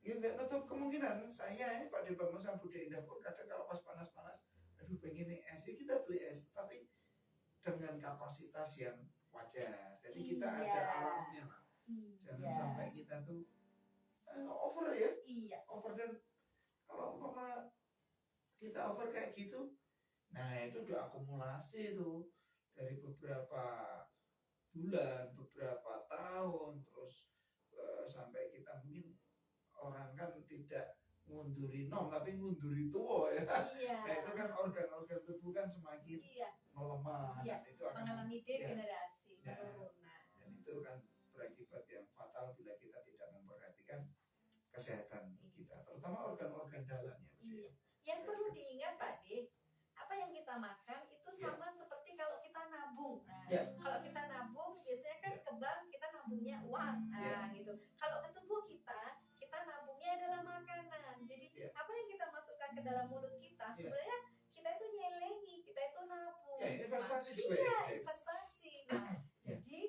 ya nggak nutup kemungkinan saya ini Pak Debangun sama Bude Indah pun kadang kalau pas panas-panas, aduh pengen nih es, ya kita beli es, tapi dengan kapasitas yang wajar. Jadi kita Iya. ada alarmnya lah. Jangan Iya. sampai kita tuh over ya, Iya. over. Dan kalau umpama kita over kayak gitu, nah itu udah akumulasi tuh dari beberapa bulan, beberapa tahun, terus sampai kita mungkin orang kan tidak ngunduri nom tapi ngunduri tua ya. Iya. Nah itu kan organ-organ tubuh kan semakin Iya. melemah. Iya. Dan itu akan Mengalami degenerasi, Ya. penurunan. dan itu kan berakibat yang fatal bila kita tidak memperhatikan kesehatan kita, terutama organ-organ dalam ya. Iya. Yang perlu diingat Pak D, apa yang kita makan itu sama seperti kalau kita nabung. Nah, Ya. kalau kita nabung biasanya kan ke bank kita nabungnya uang, gitu. Kalau ke tubuh kita nabungnya adalah makanan. Jadi Ya. apa yang kita masukkan ke dalam mulut kita, Ya. sebenarnya kita itu nyelengi, kita itu nabung. Ya, investasi juga Iya, ya. investasi. Nah, jadi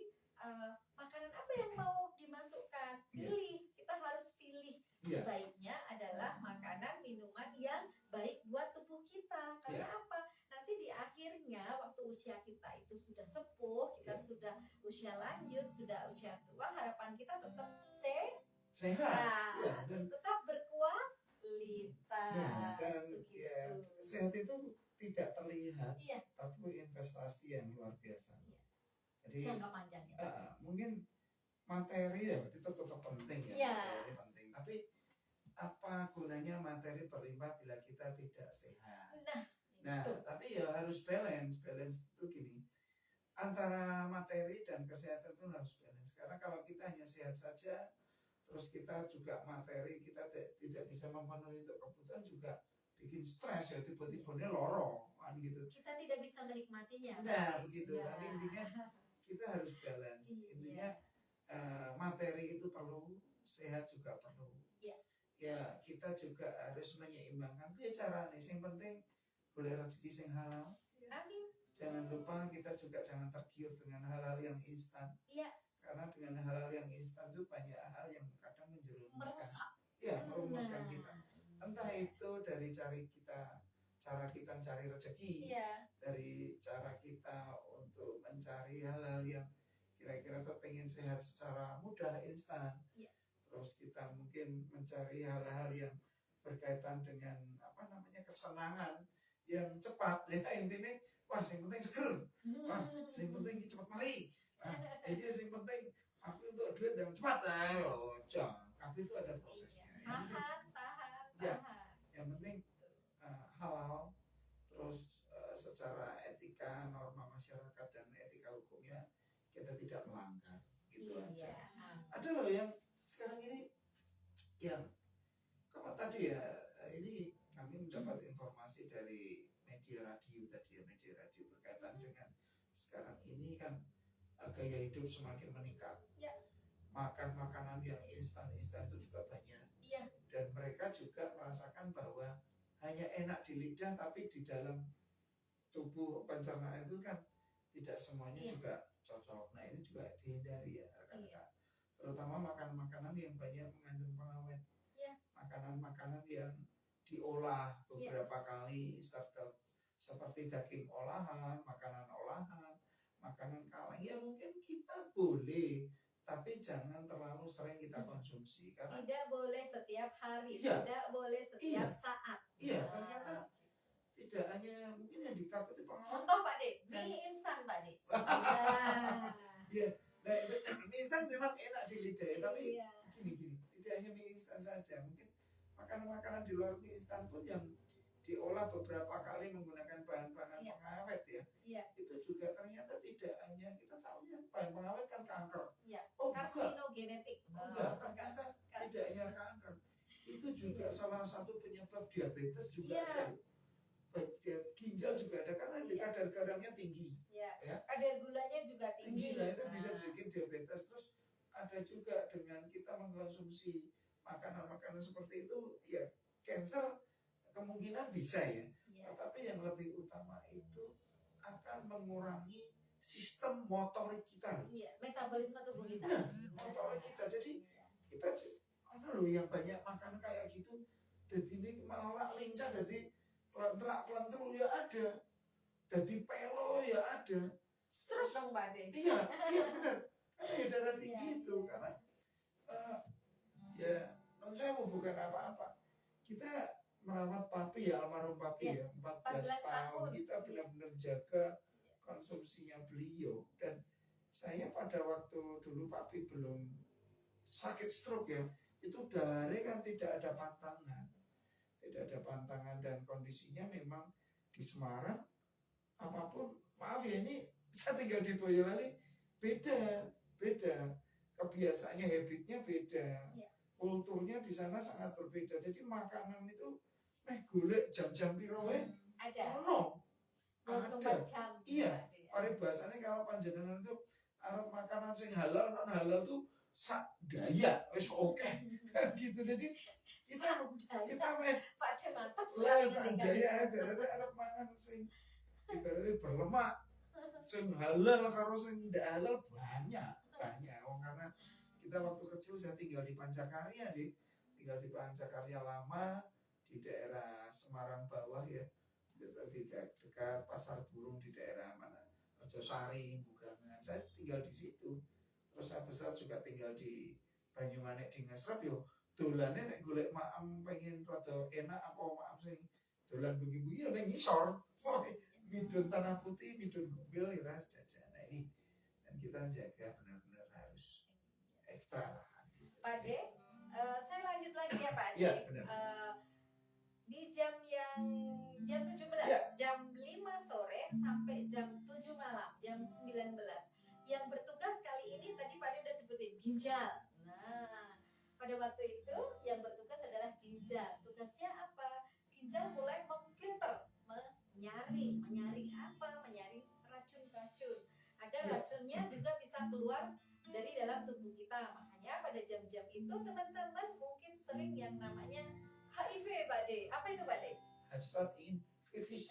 makanan apa yang mau dimasukkan? Pilih. Kita harus pilih. Ya. Sebaiknya adalah makanan minuman yang baik buat tubuh kita. Karena apa? Nanti di akhirnya waktu usia kita itu sudah sepuh, kita sudah usia lanjut, sudah usia tua, harapan kita tetap Sehat. Ya, dan tetap berkualitas. kualitas. Nah, dan begitu. ya sehat itu tidak terlihat, Iya. tapi investasi yang luar biasa. Iya. Jadi Jangka panjang ya. mungkin materi ya itu tetap penting ya, Iya. materi penting. Tapi apa gunanya materi berlimpah bila kita tidak sehat? Nah, itu. tapi ya harus balance. Balance itu gini, antara materi dan kesehatan itu harus balance. Karena kalau kita hanya sehat saja, terus kita juga materi kita tidak bisa memenuhi untuk kebutuhan juga bikin stres ya, tiba-tiba loro kan gitu. Kita tidak bisa menikmatinya. Nah begitu. Ya. Tapi intinya kita harus balance. Intinya materi itu perlu, sehat juga perlu. Ya kita juga harus menyeimbangkan. Bicara nih, yang penting boleh rezeki sing halal. Amin. Jangan lupa kita juga jangan tergiur dengan hal-hal yang instan. Iya. Karena dengan hal-hal yang instan itu banyak hal yang kadang menjerumuskan. Merusak. Merumuskan kita. Entah itu dari cara kita mencari rezeki, dari cara kita untuk mencari hal-hal yang kira-kira tuh pengen sehat secara mudah, instan. Terus kita mungkin mencari hal-hal yang berkaitan dengan kesenangan yang cepat ya, intinya wah yang penting seger, wah yang penting cepat mari, ini yang penting aku untuk duit yang cepat, tapi itu ada prosesnya. Tahan. Yang penting halal, terus secara etika, norma masyarakat dan etika hukumnya kita tidak melanggar, gitu aja. Ada loh yang sekarang ini yang kalau tadi ya, ini kami mendapat informasi dari media radio tadi ya, media radio berkaitan dengan sekarang ini kan gaya hidup semakin meningkat. Makan makanan yang instan itu juga banyak. Dan mereka juga merasakan bahwa hanya enak di lidah, tapi di dalam tubuh pencernaan itu kan tidak semuanya juga cocok. Nah ini juga dihindari ya rekan-rekan. Terutama makanan-makanan yang banyak mengandung pengawet. Makanan-makanan yang diolah beberapa kali, seperti daging olahan, makanan kaleng. Ya mungkin kita boleh, tapi jangan terlalu sering kita konsumsi. Karena tidak boleh setiap hari, tidak boleh setiap saat. Ternyata tidak hanya mungkin yang ditakuti pengawet. Contoh Pak De, mie instan Pak De. Nah, mie instan memang enak di lidah, tapi gini, tidak hanya mie instan saja, mungkin makanan-makanan di luar mie instan pun yang diolah beberapa kali menggunakan bahan-bahan pengawet ya, itu juga ternyata tidak hanya kita tahunya bahan pengawet kan kanker. Karsinogenetik. Enggak, ternyata tidak hanya kanker, itu juga salah satu penyebab diabetes juga ada. Ginjal juga ada karena kadar garamnya tinggi. Kadar gulanya juga tinggi. Nah itu bisa bikin diabetes. Terus ada juga dengan kita mengkonsumsi makanan-makanan seperti itu ya, cancer kemungkinan bisa ya. Tetapi yang lebih utama itu akan mengurangi sistem motorik kita. Metabolisme tubuh kita. Nah, motorik kita. Jadi kita yang banyak makan kayak gitu, jadi ini malah orang lincah, jadi pelentrak-pelentru ya ada, jadi pelo ya ada. Terus dong Pak De. Iya benar. Karena ya darah tinggi itu, karena saya mau bukan apa-apa. Kita merawat papi ya, almarhum papi ya, 14 tahun. Kita benar-benar jaga konsumsinya beliau. Dan saya pada waktu dulu papi belum sakit stroke ya, itu dari kan tidak ada pantangan dan kondisinya memang di Semarang apapun, maaf ya ini saya tinggal di Boyolali, beda kebiasaannya, habitnya beda, kulturnya di sana sangat berbeda. Jadi makanan itu golek jam-jam piro wae ada. Ada. Iya, paribasane kalau panjenengan itu arep makanan sing halal non halal tuh sak daya wis oke. Kan gitu. Jadi kita Pak De mantap lah sak daya arep makan sing ibaratnya berlemak, sing halal karo sing ndak halal banyak. Karena kita waktu kecil saya tinggal di Pancakarya lama, di daerah Semarang bawah ya, di dekat Pasar Burung, di daerah mana, Rejosari, Bugangan. Saya tinggal di situ. Terus saya besar juga tinggal di Banyumanik di Ngesrep yo, dolane nek golek maem pengen rada enak apa maem sing dolan bengi-bengi ya ning ngisor. Midun Tanah Putih, Midun Gumbil kita jajan. Nah ini dan kita jaga benar-benar harus ekstra lah. Pak De, saya lanjut lagi ya Pak De. Iya, benar. Di jam 17, Ya. jam 5 sore sampai jam 7 malam, jam 19. Yang bertugas kali ini tadi Pak De udah sebutin ginjal. Nah, pada waktu itu yang bertugas adalah ginjal. Tugasnya apa? Ginjal mulai memfilter, menyaring apa? Menyaring racun-racun agar Ya. racunnya juga bisa keluar dari dalam tubuh kita. Makanya pada jam-jam itu teman-teman mungkin sering yang namanya HIV Pak De. Apa itu Pak De? Hasrat ingin pipis.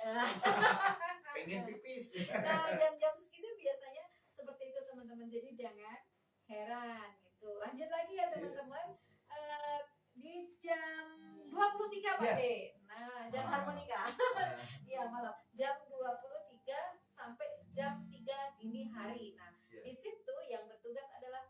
Pengen pipis. Nah jam-jam segitu biasanya seperti itu teman-teman. Jadi jangan heran gitu. Lanjut lagi ya teman-teman. Di jam 23 Pak Ya. De. Nah jam harmonika. Nah, Iya malam. Jam 23 sampai jam 3 dini hari. Nah Ya. di situ yang bertugas adalah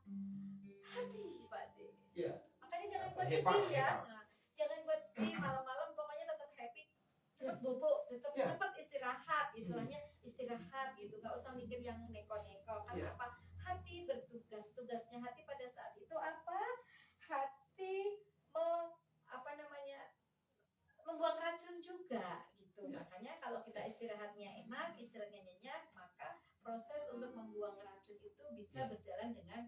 hati Pak De. Ya. Makanya jangan buat Hepa, sedih ya. hepa. Nah, jangan buat sedih malam-malam, pokoknya tetap happy. Cepet bobo, Ya. cepet istirahat, istilahnya istirahat gitu. Gak usah mikir yang neko-neko. Kan Ya. apa? Hati bertugas. Tugasnya hati pada saat itu apa? Hati membuang racun juga gitu. Ya. Makanya kalau kita istirahatnya enak, istirahatnya nyenyak, maka proses untuk membuang racun itu bisa Ya. berjalan dengan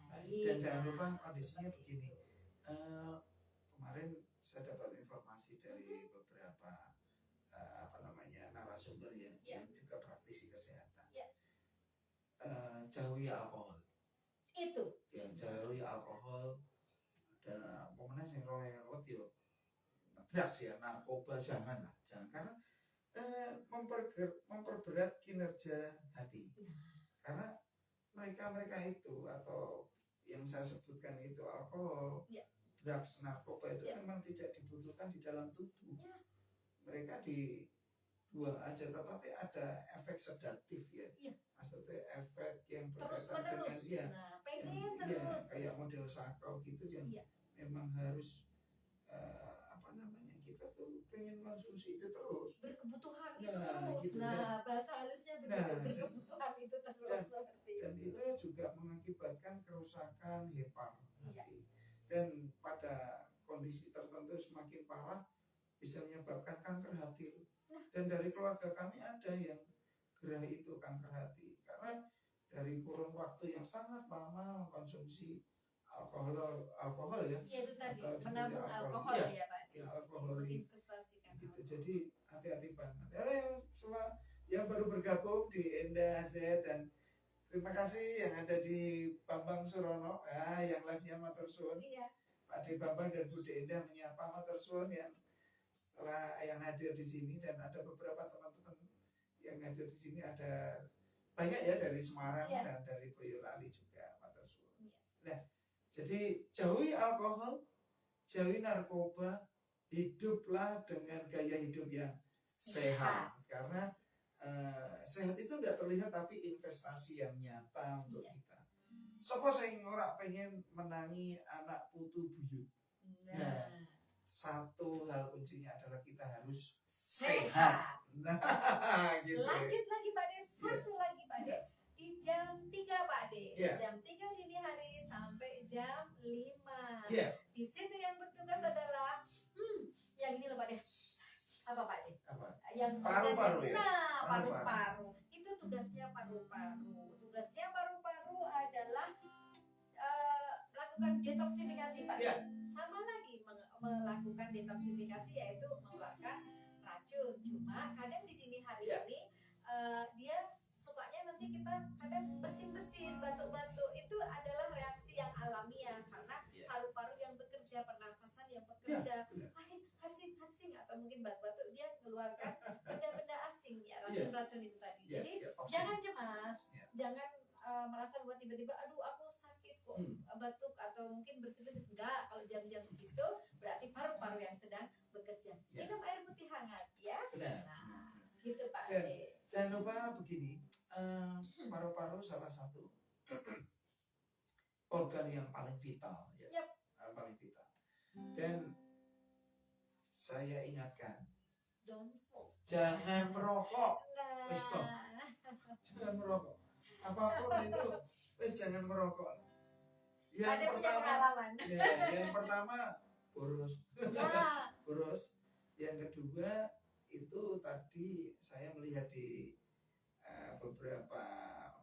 baik. Dan jangan lupa kondisinya begini. Kemarin saya dapat informasi dari beberapa narasumber Ya. yang juga praktisi kesehatan. Ya. Jauhi alkohol. Itu. Ya, jauhi alkohol dan pokoknya sing royalot yo drugs ya, narkoba jangan karena memperberat kinerja hati. Karena mereka itu atau yang saya sebutkan itu alkohol, Ya. drugs, narkoba itu Ya. memang tidak dibutuhkan di dalam tubuh. Ya. Mereka dibuang aja, tetapi ada efek sedatif ya. Ya. Maksudnya efek yang Terus berkaitan dengan menerus. ya, Nah, pengen ya, terus. kayak model sakau gitu yang Iya. memang harus kita tuh pengen konsumsi itu terus. Berkebutuhan itu Nah, terus. gitu, nah, bahasa halusnya begitu, Nah, berkebutuhan itu terus seperti dan itu. itu juga mengakibatkan kerusakan hepar Iya. hati. Dan pada kondisi tertentu semakin parah bisa menyebabkan kanker hati. Nah. Dan dari keluarga kami ada yang gerah itu kanker hati karena dari kurun waktu yang sangat lama mengkonsumsi alkohol ya. Iya itu tadi, Atau menabung seperti alkohol Iya. ya Pak. Ya, alkoholik Menginvestasikan gitu. alkohol. Jadi hati-hati banget. Yang baru bergabung di Enda Z dan terima kasih yang ada di Bambang Surono, yang live-nya matur suwun. Iya. Pak De Bambang dan Bu De Enda menyapa matur suwun yang setelah yang hadir di sini, dan ada beberapa teman-teman yang hadir di sini, ada banyak ya dari Semarang Iya. dan dari Boyolali juga matur suwun. Iya. Nah, jadi jauhi alkohol, jauhi narkoba, hiduplah dengan gaya hidup yang sehat. Karena sehat itu tidak terlihat, tapi investasi yang nyata untuk Iya. kita. Sopo sing ora pengen menangi anak putu buyut. Nah, Satu hal kuncinya adalah kita harus sehat. sehat. Nah, gitu. Lanjut lagi Pak De, satu lagi Pak De. Di jam 3 Pak De. Iya. Jam 3 dini hari sampai jam 5. Iya. Di situ yang bertugas adalah yang ini loh Pak De. Apa Pak De? Apa? Yang Paru-paru ya? Nah, Paru-paru. paru-paru. Itu tugasnya paru-paru. Tugasnya paru-paru adalah melakukan detoksifikasi Pak. Iya. Sama lagi melakukan detoksifikasi, yaitu mengeluarkan racun. Cuma kadang di dini hari Iya. ini dia sukanya nanti kita kadang bersin-bersin, batuk-batuk. Itu adalah reaksi yang alamiah karena Iya. paru-paru yang bekerja, pernafasan yang bekerja, benar. hasing atau mungkin batuk-batuk, dia mengeluarkan benda-benda asing ya, racun-racun itu tadi. Iya, Jadi iya, toksik. jangan cemas, Iya. jangan merasa bahwa tiba-tiba aduh aku sakit kok batuk atau mungkin bersin-bersin. Enggak, kalau jam-jam segitu berarti paru-paru yang sedang bekerja. Iya. Minum air putih hangat ya. Benar. Nah, gitu Pak Dan- De. Jangan lupa begini, paru-paru salah satu organ yang paling vital ya. Yap. Paling vital. Dan saya ingatkan, Don't smoke. jangan merokok. Wes, stop. Nah, Jangan merokok. Apapun itu, wes jangan merokok. ada punya pengalaman. Yang pertama boros. Ya, Boros. Yang kedua itu tadi saya melihat di beberapa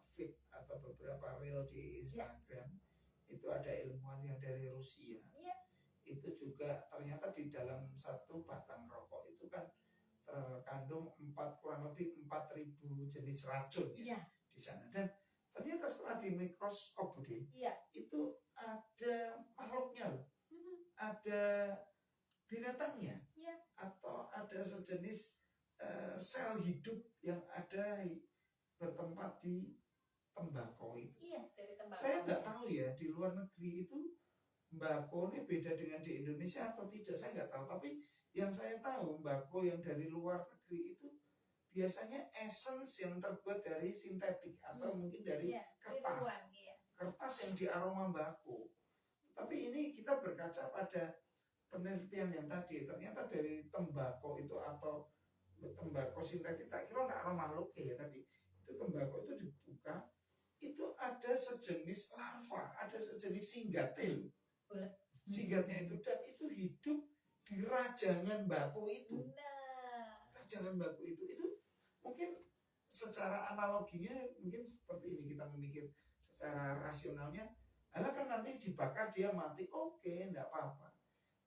feed atau beberapa reel di Instagram, itu ada ilmuwan yang dari Rusia. Iya. Itu juga ternyata di dalam satu batang rokok itu kan terkandung kurang lebih 4.000 jenis racun ya, Iya. di sana. Dan ternyata setelah di mikroskop, Budi, Iya. itu ada makhluknya loh, ada binatangnya, Iya. atau ada sejenis sel hidup yang ada bertempat di tembakau itu. Iya, dari tembakau. Saya nggak tahu ya di luar negeri itu mbako ini beda dengan di Indonesia atau tidak, saya nggak tahu. Tapi yang saya tahu mbako yang dari luar negeri itu biasanya essence yang terbuat dari sintetik atau mungkin dari kertas. Kertas yang diaroma mbako. Tapi ini kita berkaca pada penelitian yang tadi, ternyata dari tembakau itu atau tembakau sintetik, tak kira nggak aroma makhluk ya, tapi itu tembakau itu dibuka, itu ada sejenis larva, ada sejenis singgatil. Singgatnya itu, dan itu hidup di rajangan mbako itu. Rajangan mbako itu mungkin secara analoginya mungkin seperti ini, kita memikir secara rasionalnya, alah kan nanti dibakar dia mati, oke, enggak apa-apa.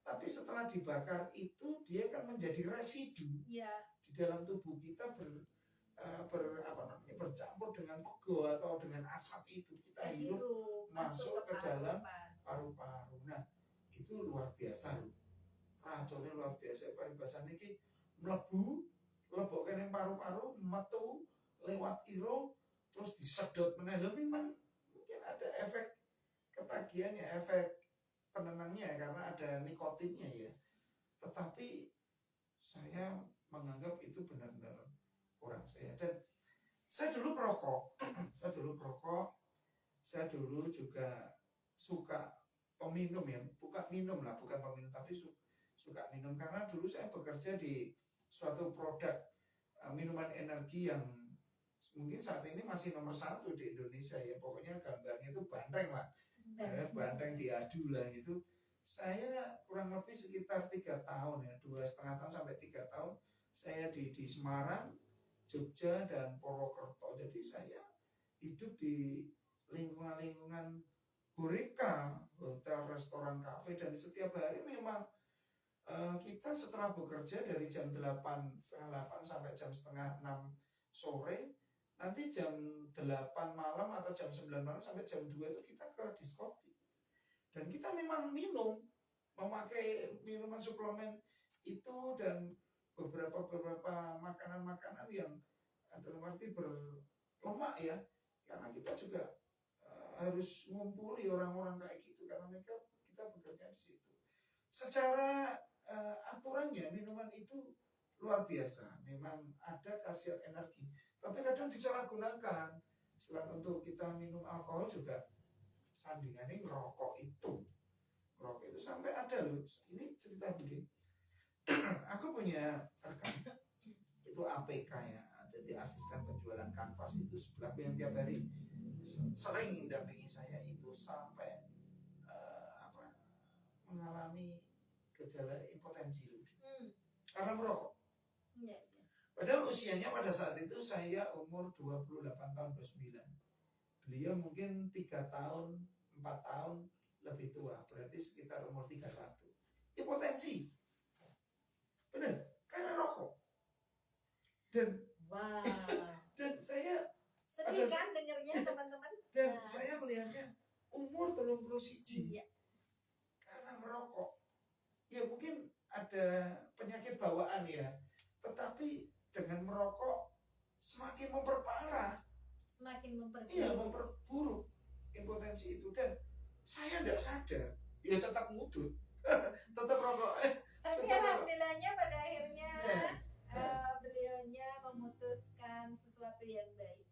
Tapi setelah dibakar itu dia kan menjadi residu di dalam tubuh kita, bercampur dengan pego atau dengan asap itu, kita hirup masuk ke dalam paru-paru. Nah, itu luar biasa loh. Racunnya luar biasa. Bahasanya ini mlebu, lebokkan yang paru-paru, metu lewat iro, terus disedot meneh. Memang mungkin ada efek ketagihannya, efek penenangnya karena ada nikotinnya ya. Tetapi saya menganggap itu benar-benar kurang sehat. Dan saya dulu perokok. Saya dulu juga suka peminum ya, bukan peminum, tapi suka minum karena dulu saya bekerja di suatu produk minuman energi yang mungkin saat ini masih nomor 1 di Indonesia ya. Pokoknya gambarnya itu banteng lah, banteng diadu lah itu. Saya kurang lebih sekitar 3 tahun ya, 2,5 tahun sampai 3 tahun saya di Semarang, Jogja, dan Purwokerto. Jadi saya hidup di lingkungan Horeca, hotel, restoran, kafe, dan setiap hari memang kita setelah bekerja dari jam 8, setengah 8 sampai jam setengah 6 sore, nanti jam 8 malam atau jam 9 malam sampai jam 2 itu kita ke diskotik. Dan kita memang memakai minuman suplemen itu dan beberapa makanan-makanan yang dalam arti berlemak ya, karena kita juga harus ngumpuli orang-orang kayak gitu karena kita bekerja di situ. Secara aturannya minuman itu luar biasa, memang ada khasiat energi, tapi kadang disalahgunakan. Selain untuk kita minum alkohol juga sandingannya ngerokok itu sampai ada loh. Ini cerita Budi. Aku punya rekan itu APK ya, jadi asisten penjualan kanvas itu sebelahku yang tiap hari sering mendampingi saya itu sampai mengalami gejala impotensi karena merokok. Padahal usianya pada saat itu saya umur 28 tahun 29. Beliau mungkin 3 tahun 4 tahun lebih tua, berarti sekitar umur 31. Impotensi. Benar, karena rokok. Dan saya sedih kan dengarnya teman-teman. Dan saya melihatnya umur 31 karena merokok. Ya mungkin ada penyakit bawaan ya, tetapi dengan merokok semakin memperparah, iya, memperburuk impotensi itu. Dan saya tidak sadar, ya tetap ngudut, tetap rokok. Tapi alhamdulillahnya pada akhirnya beliaunya memutuskan sesuatu yang baik.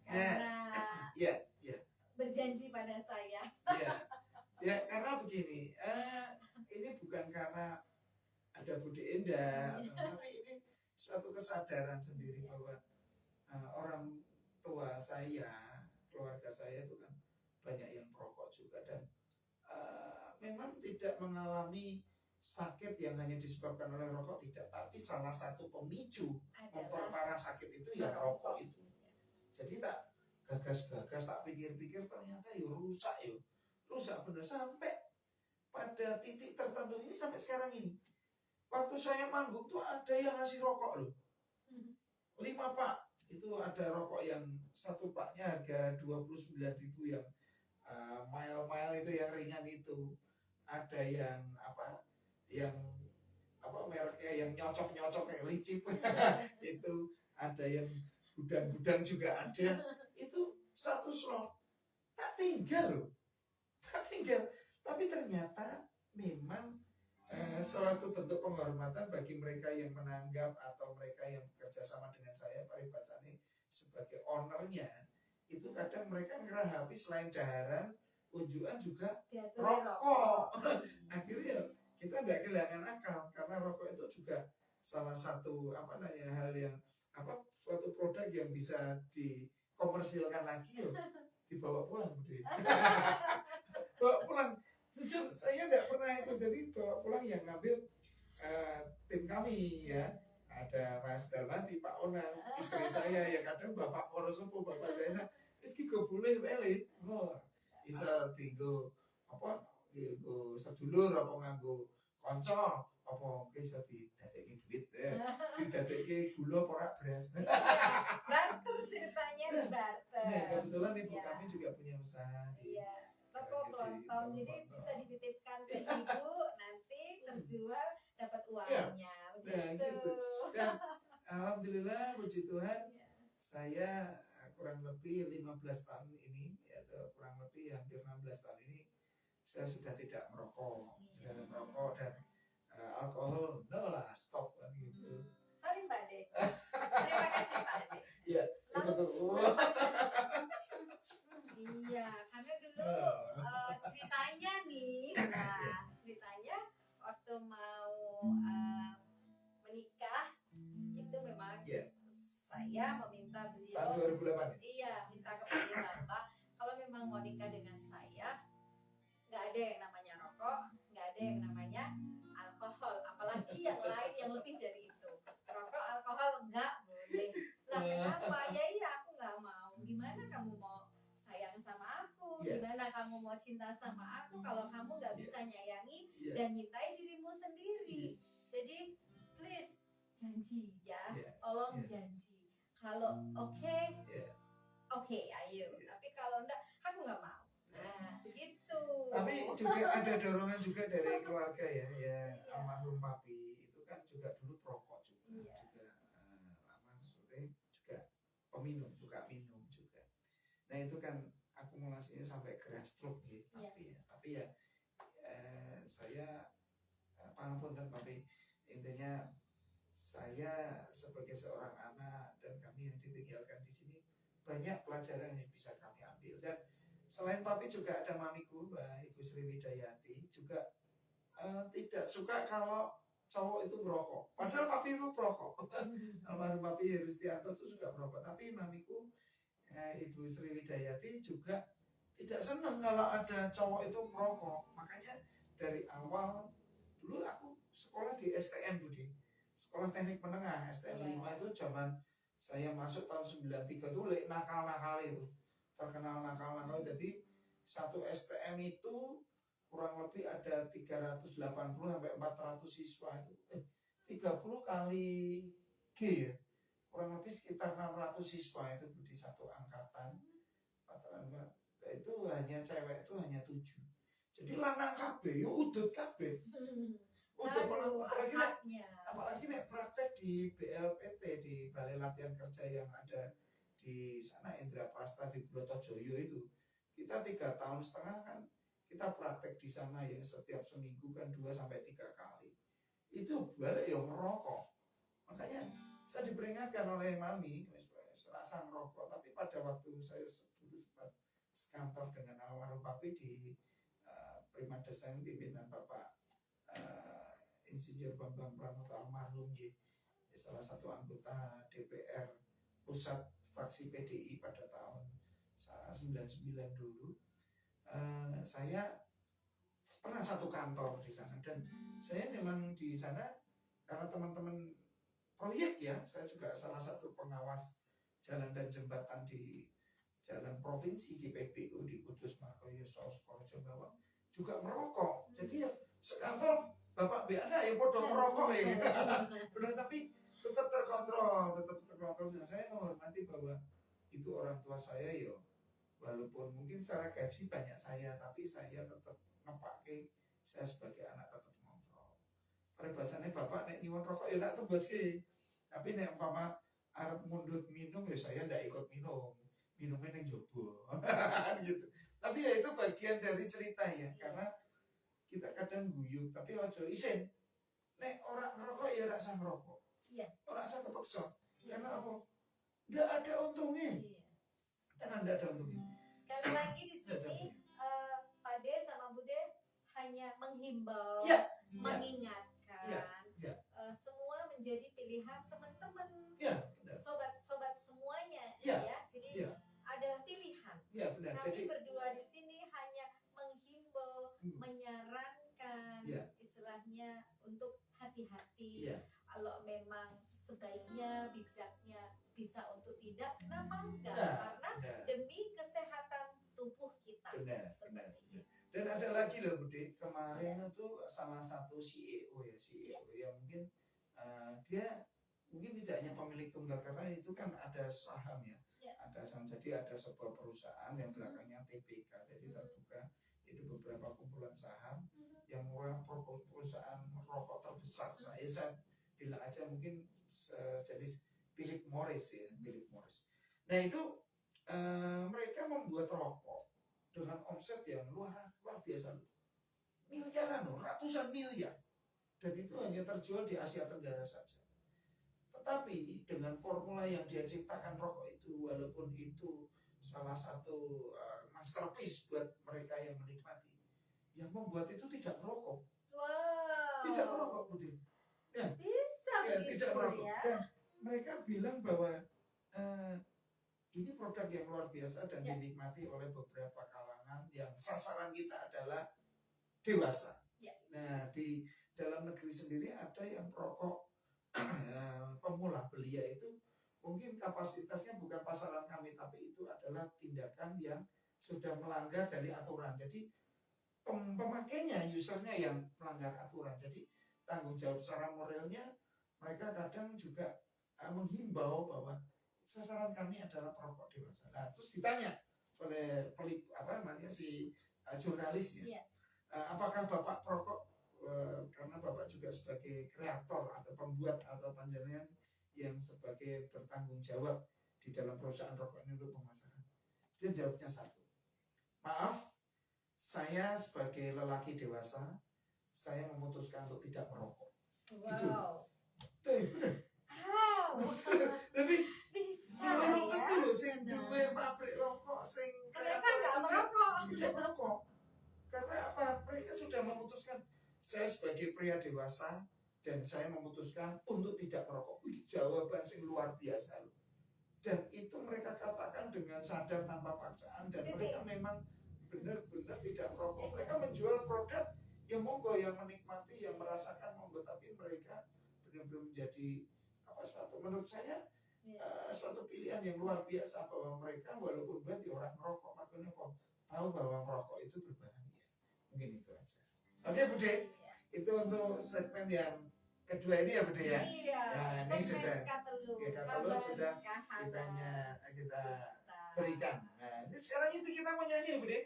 Karena berjanji pada saya. Ya, karena begini, ini bukan karena ada Budi Indah, tapi ini suatu kesadaran sendiri bahwa orang tua saya, keluarga saya itu kan banyak yang perokok juga dan memang tidak mengalami sakit yang hanya disebabkan oleh rokok tidak, tapi salah satu pemicu memperparah sakit itu ya rokok itu. Jadi tak gagas-gagas, tak pikir-pikir ternyata ya rusak bener sampai pada titik tertentu ini sampai sekarang ini. Waktu saya manggung tuh ada yang ngasih rokok loh, 5 pak. Itu ada rokok yang 1 paknya harga 29.000 yang mile itu yang ringan itu. Ada yang yang mereknya yang nyocok kayak licip itu. Ada yang gudang-gudang juga ada. Itu 1 slot. Tak tinggal. Tapi ternyata memang suatu bentuk penghormatan bagi mereka yang menanggap atau mereka yang bekerja sama dengan saya, paribasane sebagai ownernya, itu kadang mereka ngerahapi selain daharan, unjukan juga rokok. Akhirnya kita tidak kehilangan akal karena rokok itu juga salah satu hal yang suatu produk yang bisa dikomersilkan lagi dibawa pulang Budi. Bawa pulang. Jujur saya tidak pernah itu, jadi bawa pulang yang ngambil tim kami ya. Ada Mas Dalmati, Pak Onang, istri saya ya kadang Bapak Morosopo, Bapak Zainal, iki go boleh welit. Bisa dienggo nggo sedulur apa nganggo kanca apa iso didadekke duit didadekke gula ora beras. Barter ceritanya di barter. Nah, kebetulan ibu kami juga punya usaha di toko kelontong, jadi bisa dititipkan ke ibu, nanti terjual dapat uangnya. Begitu. Dan alhamdulillah puji Tuhan, saya kurang lebih 15 tahun ini, atau kurang lebih hampir 16 tahun ini, saya sudah tidak merokok, dan alkohol, stop kan gitu. Salim Pak De. Terima kasih Pak De. Iya, betul. Iya, karena dulu ceritanya nih, ceritanya waktu mau menikah itu memang saya meminta beliau. Tahun 2008 ya? Iya, minta kepada Bapak kalau memang mau nikah dengan saya, nggak ada yang namanya rokok, nggak ada yang namanya alkohol, apalagi yang lain yang lebih dari itu. Rokok, alkohol nggak boleh. Lah kenapa? Ya iya aku nggak mau. Gimana kamu mau sayang sama aku? Gimana kamu mau cinta sama aku kalau kamu nggak bisa nyayangi dan nyintai dirimu sendiri? Jadi please janji ya, tolong janji. Kalau oke, ayo. Tapi kalau enggak, aku nggak mau. Nah, begitu. Tapi juga ada dorongan juga dari keluarga ya almarhum papi itu kan juga dulu perokok juga, juga peminum, suka minum juga. Nah itu kan akumulasinya sampai kena stroke ya, tapi ya saya pangapunten papi, intinya saya sebagai seorang anak dan kami yang ditinggalkan di sini banyak pelajaran yang bisa kami ambil. Dan selain papi juga ada mamiku, Mbak Ibu Sri Widayati, juga tidak suka kalau cowok itu merokok. Padahal papi itu perokok. Almarhum papi Rustianto itu juga merokok. Tapi mamiku Ibu Sri Widayati juga tidak senang kalau ada cowok itu merokok. Makanya dari awal dulu aku sekolah di STM Budi, Sekolah Teknik Menengah STM 5 itu zaman saya masuk tahun 93 itu nakal-nakal itu. Terkenal nakal-nakal. Jadi satu STM itu kurang lebih ada 380 sampai 400 siswa itu. 30 kali G ya. Kurang lebih sekitar 600 siswa itu di satu angkatan. Itu hanya cewek itu hanya 7. Jadi lanang kabeh, yo udut kabeh. Apalagi nek praktek di BLPT, di Balai Latihan Kerja yang ada di sana Indra Prasta di Brotojoyo itu, kita 3,5 tahun kan kita praktek di sana ya, setiap seminggu kan 2 sampai 3 kali. Itu balik ya ngerokok. Makanya saya diperingatkan oleh mami serasa ngerokok, tapi pada waktu saya dulu sempat sekantor dengan almarhum papi di Prima Desain pimpinan Bapak Insinyur Bambang Pramoto almarhum ya, salah satu anggota DPR pusat fraksi PDI pada tahun 99 dulu. Saya pernah satu kantor di sana dan saya memang di sana karena teman-teman proyek ya, saya juga salah satu pengawas jalan dan jembatan di jalan provinsi di PBU di Kudus, Margoyo, Sorojo Bawang juga merokok. Jadi ya sekantor Bapak BAD yang bodoh merokok ya. Benar, tapi tetap terkontrol. Dan saya menghormati bahwa itu orang tua saya ya, walaupun mungkin secara gaji banyak saya, tapi saya tetap ngepake, saya sebagai anak tetap ngontrol. Pada bahasanya bapak nek nyuwun rokok ya tak tebas ke, tapi nek umpama arep mundut minum ya saya ndak ikut minumnya yang jobo gitu. Tapi ya itu bagian dari cerita ya, karena kita kadang guyu tapi ojo isin nek orang ngerokok ya rasa ngerokok, orang rasa kepeksa, karena apa? Nggak ada untungnya, karena nggak ada untungnya. Sekali lagi di sini Pak De sama Bu De hanya menghimbau, mengingatkan, semua menjadi pilihan teman-teman, sobat-sobat semuanya, Jadi ada pilihan. Benar. Kami Jadi berdua di sini hanya menghimbau, menyarankan, istilahnya untuk hati-hati. Kalau memang sebaiknya, bijaknya bisa untuk tidak, kenapa enggak? Karena demi kesehatan tubuh kita. Benar. Dan ada lagi loh Budi, kemarin itu salah satu CEO yang mungkin dia mungkin tidak hanya pemilik tunggal, karena itu kan ada saham ya. Ada saham, jadi ada sebuah perusahaan yang belakangnya TBK, jadi terbuka, itu beberapa kumpulan saham yang merupakan perusahaan rokok terbesar. Saya bilang aja mungkin jadi Philip Morris ya, Philip Morris. Nah itu mereka membuat rokok dengan omset yang luar biasa, miliaran, ratusan miliar, dan itu hanya terjual di Asia Tenggara saja. Tetapi dengan formula yang dia ciptakan rokok itu, walaupun itu salah satu masterpiece buat mereka yang menikmati, yang membuat itu tidak merokok. Tidak merokok, Budi. Bisa tidak merokok. Ya. Dan mereka bilang bahwa ini produk yang luar biasa dan dinikmati oleh beberapa kalangan yang sasaran kita adalah dewasa. Nah, di dalam negeri sendiri ada yang perokok pemula, belia itu mungkin kapasitasnya bukan pasaran kami, tapi itu adalah tindakan yang sudah melanggar dari aturan. Jadi pemakainya, usernya yang melanggar aturan. Jadi tanggung jawab secara moralnya mereka kadang juga menghimbau bahwa sasaran kami adalah perokok dewasa. Nah, terus ditanya oleh jurnalisnya, apakah Bapak perokok? Karena Bapak juga sebagai kreator atau pembuat atau panjenengan yang sebagai bertanggung jawab di dalam perusahaan rokok ini untuk pemasaran. Dia jawabnya satu, maaf, saya sebagai lelaki dewasa, saya memutuskan untuk tidak merokok. Wow. Itu benar. Tapi belum tentu loh sing duwe pabrik rokok sing kenapa nggak merokok? Tidak merokok. Karena apa? Mereka sudah memutuskan, saya sebagai pria dewasa dan saya memutuskan untuk tidak merokok. Jawaban sing luar biasa loh. Dan itu mereka katakan dengan sadar tanpa paksaan, dan mereka memang benar-benar tidak merokok. Mereka menjual produk yang monggo, yang menikmati, yang merasakan monggo, tapi mereka benar-benar menjadi suatu, menurut saya suatu pilihan yang luar biasa, bahwa mereka walaupun berarti orang merokok, makanya tahu bahwa merokok itu berbahaya. Mungkin itu aja. Oke Bude, itu untuk segmen yang kedua ini ya Bude ya. Nah ini sudah Katelu sudah kita berikan. Nah ini sekarang itu kita mau nyanyi ya Bude.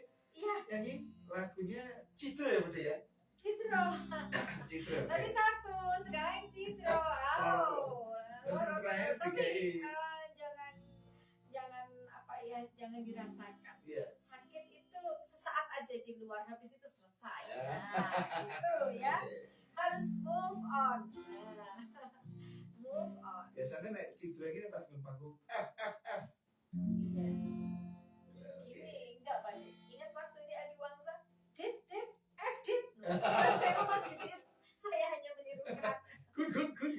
Nyanyi lagunya Citro ya Bude ya. Citro. Tadi takut, sekarang Citro. Tapi jangan dirasakan. Sakit itu sesaat aja di luar, habis itu selesai. Itu ya. Harus move on. Move on. Biasanya nek Citro ini pas panggung F. Iya. Gini enggak Pak. Ingat waktu di Adi Wangsa? Dit F. Saya masih dit.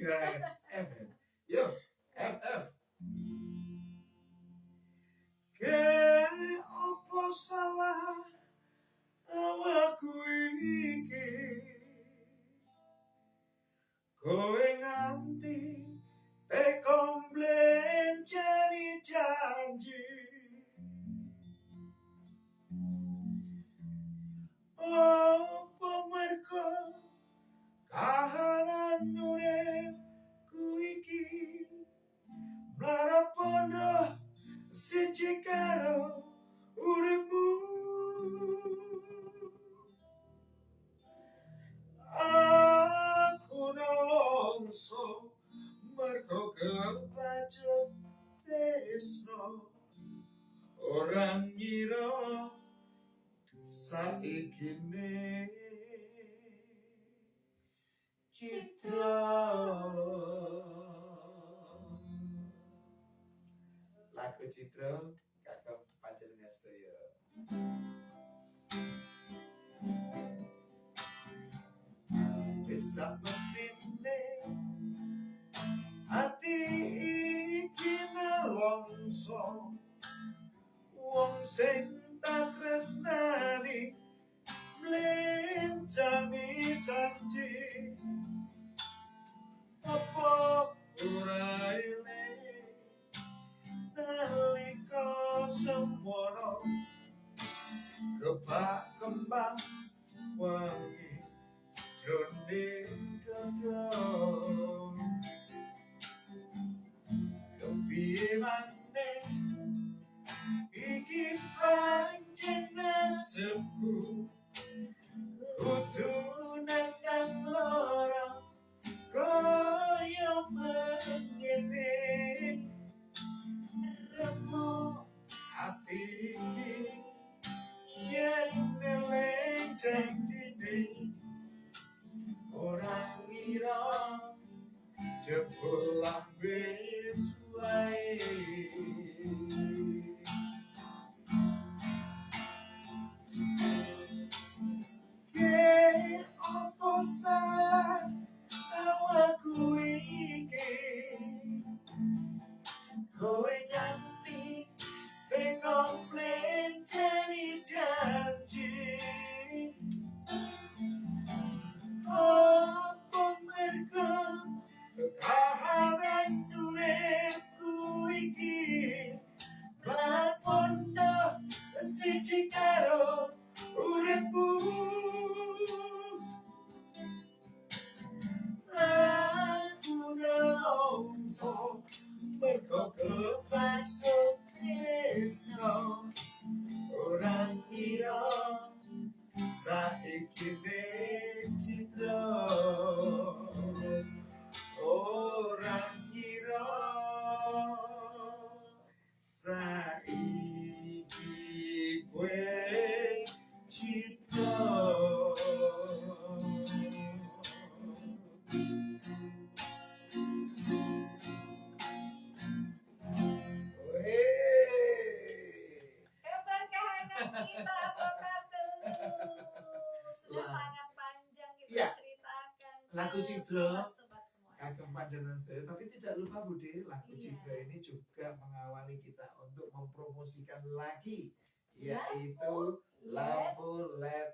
enggak F ya. Yuk F. Ke opo salah awakku iki kowe nganti tekom blencani janji opo merko kahanan uripku iki mlarat pondo siji karo uripmu aku nolongso mergo kepacut tresno orang ngira saikine citra lagu citra kakak panjenengan sedaya. Bisa mestine ati iki nelongso wong sing tak tresnani mlencani janji apa ora eling nalika semono kebak kembang wangi jroning dada kepiye maneh iki pancen nasibku kudu nang lara kaya mengene remuk hati iki yen neleng janjine orang ngira jebul lambe suwae ke opo salah awakku iki kowe nganti teko plencani janji opo mergo kekahanan uripku iki mlarat pondo siji karo uripmu aku nelongso mergo kepacut tresno orang ngira saikine citra orang ngira saiki kowe citra Keberkahan kita Tokatu sudah Lah. sangat panjang kita Iya. ceritakan Lagu ke Citra. sobat-sobat semua. kagem panjenengan sedaya, tapi tidak lupa Bude, lagu Iya. Citra ini juga mengawali kita untuk mempromosikan lagi Lampu yaitu lampu LED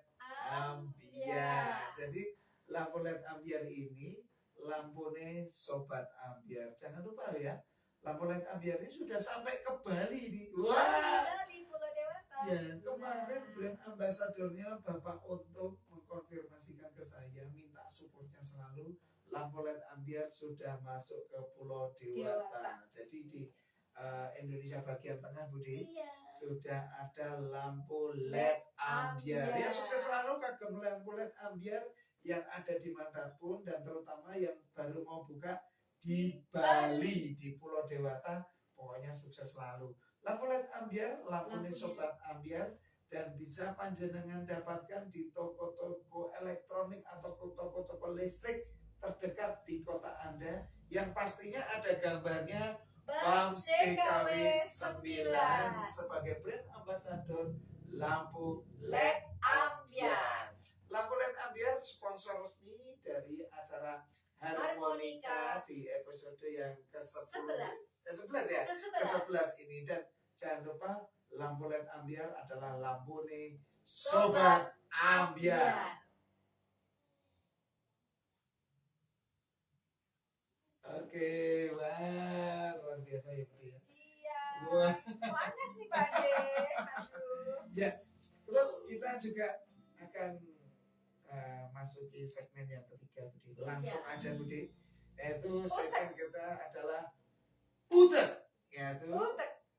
ambiar. Jadi lampu LED ambiar ini lampune sobat ambiar. Jangan lupa ya, lampu LED ambiar ini sudah sampai ke Bali nih. Wah. Dari Pulau Dewata. Ya, kemarin brand ambasadornya Bapak untuk mengkonfirmasikan ke saya, minta supportnya selalu. Lampu LED ambiar sudah masuk ke Pulau Dewata. Jadi di Indonesia bagian tengah, Budi, Iya. sudah ada lampu LED ambiar. Ya, sukses selalu kagem lampu LED ambiar yang ada dimanapun dan terutama yang baru mau buka di Bali, di Pulau Dewata. Pokoknya sukses selalu. Lampu LED ambiar, lampunya sobat ambiar, dan bisa panjenengan dapatkan di toko-toko elektronik atau toko-toko listrik terdekat di kota Anda, yang pastinya ada gambarnya Bams DKW 9 sebagai brand ambasador lampu LED ambiar. Lampu LED ambiar sponsor resmi dari acara Harmonika di episode yang ke-10 ke-11 ya, Ke-11 ke-11 ini. Dan jangan lupa lampu LED ambiar adalah lampu nih Sobat Ambiar. Oke, wah, luar biasa ya Bu ya. Iya. Wah. Panas nih Pak De. Aduh. Ya, terus kita juga akan masuki segmen yang ketiga Budi. Langsung aja Budi. Yaitu segmen kita adalah utek, yaitu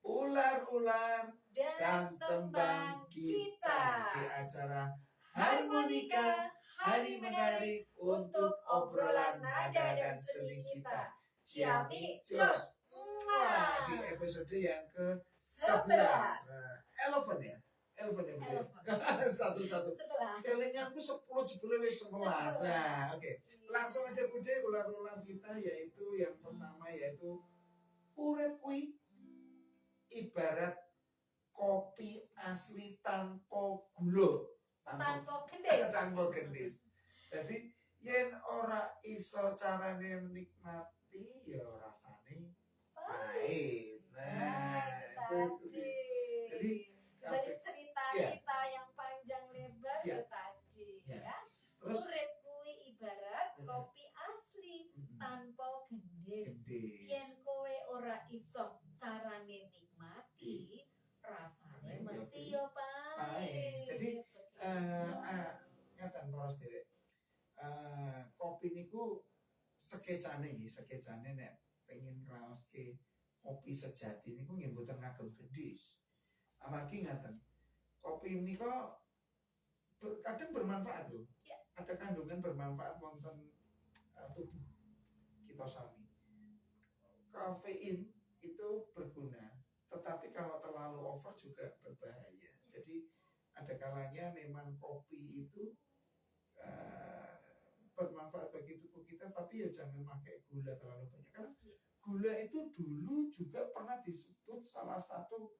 ular-ular dan tembang kita di acara Harmonika Hari Menarik untuk obrolan nada dan seni kita. Ciami Jos. Wah, di episode yang ke-11. 11 ya? 11 ya Budi. Satu-satu. Kelinganku 10 jebule wis 11. Nah, oke. Langsung aja Budi, ular-ular kita yaitu yang pertama yaitu urip kuwi ibarat kopi asli tanpa gula, Tanpa gendis. tanpa gendis. Jadi yen ora iso carane menikmati ya rasane pahit. Nah, itu. Jadi balik cerita ya. kita yang panjang lebar Ya. itu tadi Ya. ya. Terus Urip kuwi ibarat kopi asli tanpa gendis. gendis. Yen kowe ora iso carane nikmati, rasane mesti yo pahit. Jadi, ngaten poros dhewe. Kopi niku sekecane nek pengen ngraoske kopi sejati niku nggih mboten ngagem gendis. Amargi ngaten. Kopi menika kadang bermanfaat loh. Ya. Ada kandungan bermanfaat wonten tubuh kita sami. Kafein itu berguna, tetapi kalau terlalu over juga berbahaya. Jadi ada kalanya memang kopi itu bermanfaat bagi tubuh kita, tapi ya jangan pakai gula terlalu banyak. Karena gula itu dulu juga pernah disebut salah satu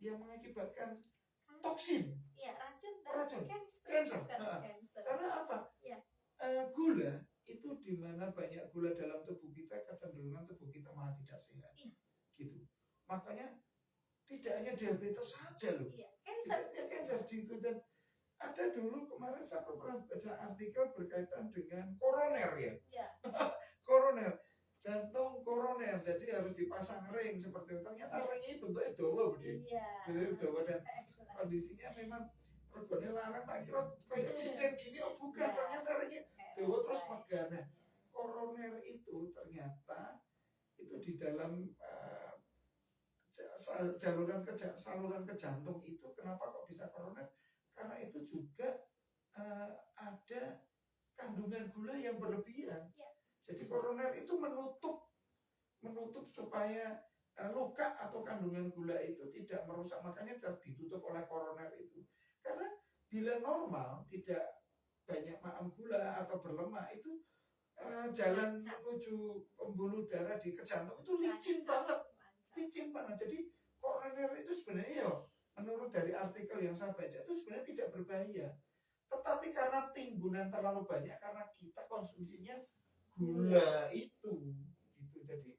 yang mengakibatkan toksin. Ya, racun. Racun. Cancer. Cancer. Karena apa? Ya. Gula itu di mana banyak gula dalam tubuh kita, kecenderungan tubuh kita malah tidak sehat. Iya. Gitu. Makanya tidak hanya diabetes saja loh. Iya, cancer. Ya cancer gitu. Dan ada dulu kemarin saya pernah baca artikel berkaitan dengan koroner ya. Ya. Koroner, jantung koroner, jadi harus dipasang ring seperti itu. Ternyata ringnya bentuknya dawa Budi. Iya. Bentuknya dawa dan kondisinya memang regane larang, tak kira kayak cincin gini, oh bukan, ternyata ringnya dawa terus megah. Nah, koroner itu ternyata itu di dalam saluran ke jantung itu kenapa kok bisa koroner? Karena itu juga ada kandungan gula yang berlebihan. Ya. Jadi koroner itu menutup supaya luka atau kandungan gula itu tidak merusak, makanya ditutup oleh koroner itu. Karena bila normal tidak banyak maam gula atau berlemak itu jalan menuju pembuluh darah di ke jantung itu licin banget. Jadi koroner itu sebenarnya ya menurut dari artikel yang saya baca itu sebenarnya tidak berbahaya, tetapi karena timbunan terlalu banyak karena kita konsumsinya gula itu gitu. Jadi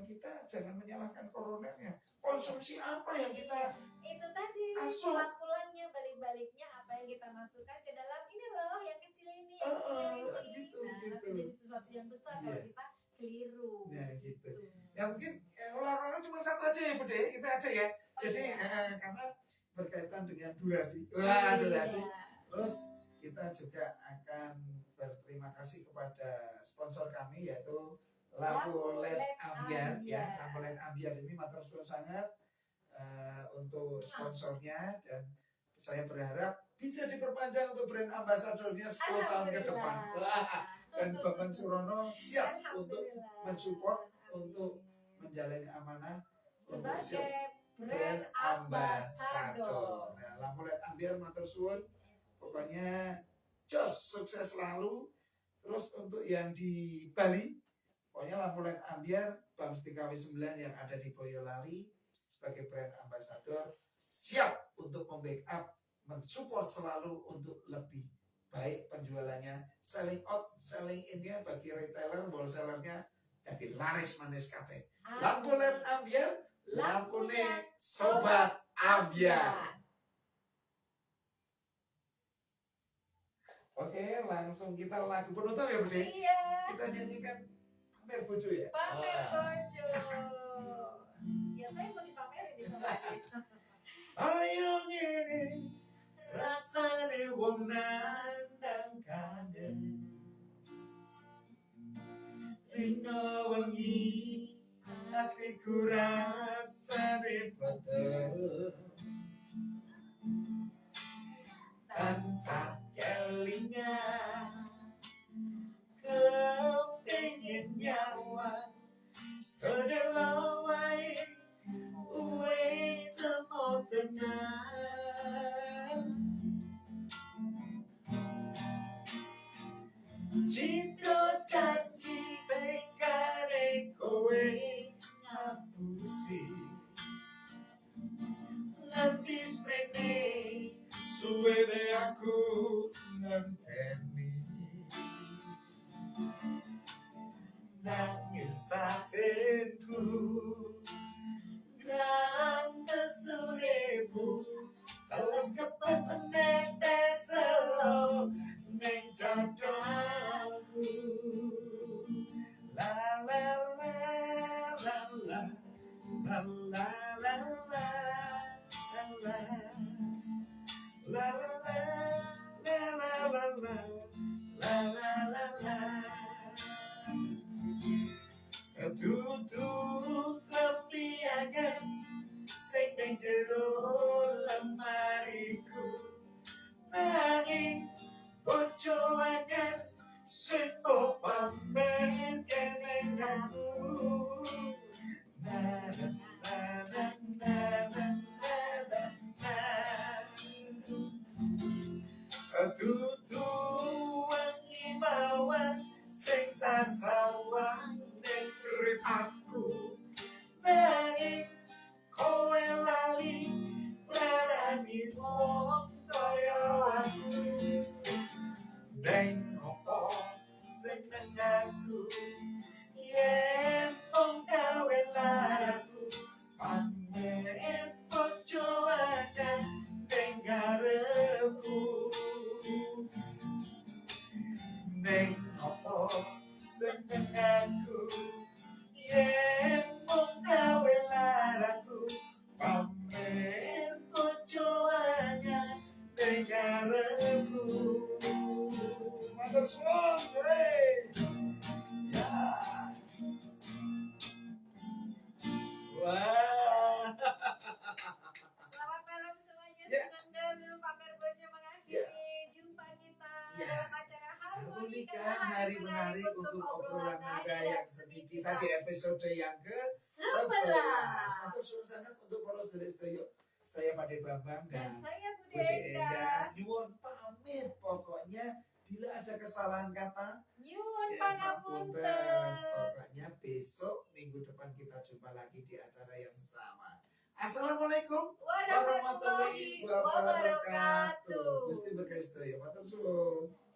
kita jangan menyalahkan koronernya. Konsumsi apa yang kita itu tadi pulang-pulangnya balik-baliknya apa yang kita masukkan ke dalam ini loh yang kecil ini gitu. Jadi sesuatu yang besar kalau kita keliru. Ya gitu. Ya mungkin ular-ular cuma satu aja ya Bude, kita aja ya. Jadi karena berkaitan dengan durasi. Durasi. Terus kita juga akan berterima kasih kepada sponsor kami yaitu lampu LED ambiar ya. Lampu LED ambiar ini matur suwun sangat untuk sponsornya, dan saya berharap bisa diperpanjang untuk brand ambasadornya 10 tahun ke depan. Dan Bapak Surono siap untuk mensupport untuk menjalani amanah sebagai brand ambasador. Nah, lampu LED ambiar matur suwun. Pokoknya jos, sukses selalu. Terus untuk yang di Bali, pokoknya lampu LED ambiar BAM 3W9 yang ada di Boyolali sebagai brand ambasador siap untuk membackup, mensupport selalu untuk lebih baik penjualannya selling out, selling in-nya bagi retailer, wholesalernya jadi laris manis kabeh. Lampu LED ambiar, lampune sobat ambiar. Oke, langsung kita lagu penutup ya, Bude. Iya. Kita nyanyikan Pamer Bojo ya. Pamer Bojo. Ya saya mau dipamerin di tempat itu. Ayo ngene rasane wong nandang kangen. Rino wengi hatiku rasane padha. Tansah kelingan kepengin nyawa sedelo wae wis semua tenang. Jika janji bekare kowe ngapusi nganti sprene suwene aku ngenteni nangis batinku Grande surebu telas kepasan netes selo neng dadaku la la la la la la la la la la la la tutup lempiangan sing ning jero lemariku nanging bojo anyar sing mbok pamer keneng aku na na na na na na na tutu wangi mawar sing tasawang ning urip aku nanging kowe lali larani wong kaya aku neng opo seneng aku yen wong gawe laraku pamer bojo akan ning garepku neng opo seneng aku yen wong gawe laraku pamer bojo anyar ning garepku. Matur suwun, ya. Wah. Selamat malam semuanya. Ya. Sugeng dalu Pamer Bojo mengakhiri jumpa kita Ya. dalam acara Harmonika Harmonika hari menarik untuk obrolan nada yang seni kita di episode yang ke-11. 11. Matur suwun sangat untuk para sedherek. Saya Pade Bambang Dan dan saya Bude Bude Enda. Enda. Nyuwun pamit pokoknya bila ada kesalahan kata Nyuwun ya, pangapunten. pokoknya besok minggu depan kita jumpa lagi di acara yang sama. Assalamualaikum Warahmatullahi wabarakatuh. Gusti berkahi sedaya. Matur suwun.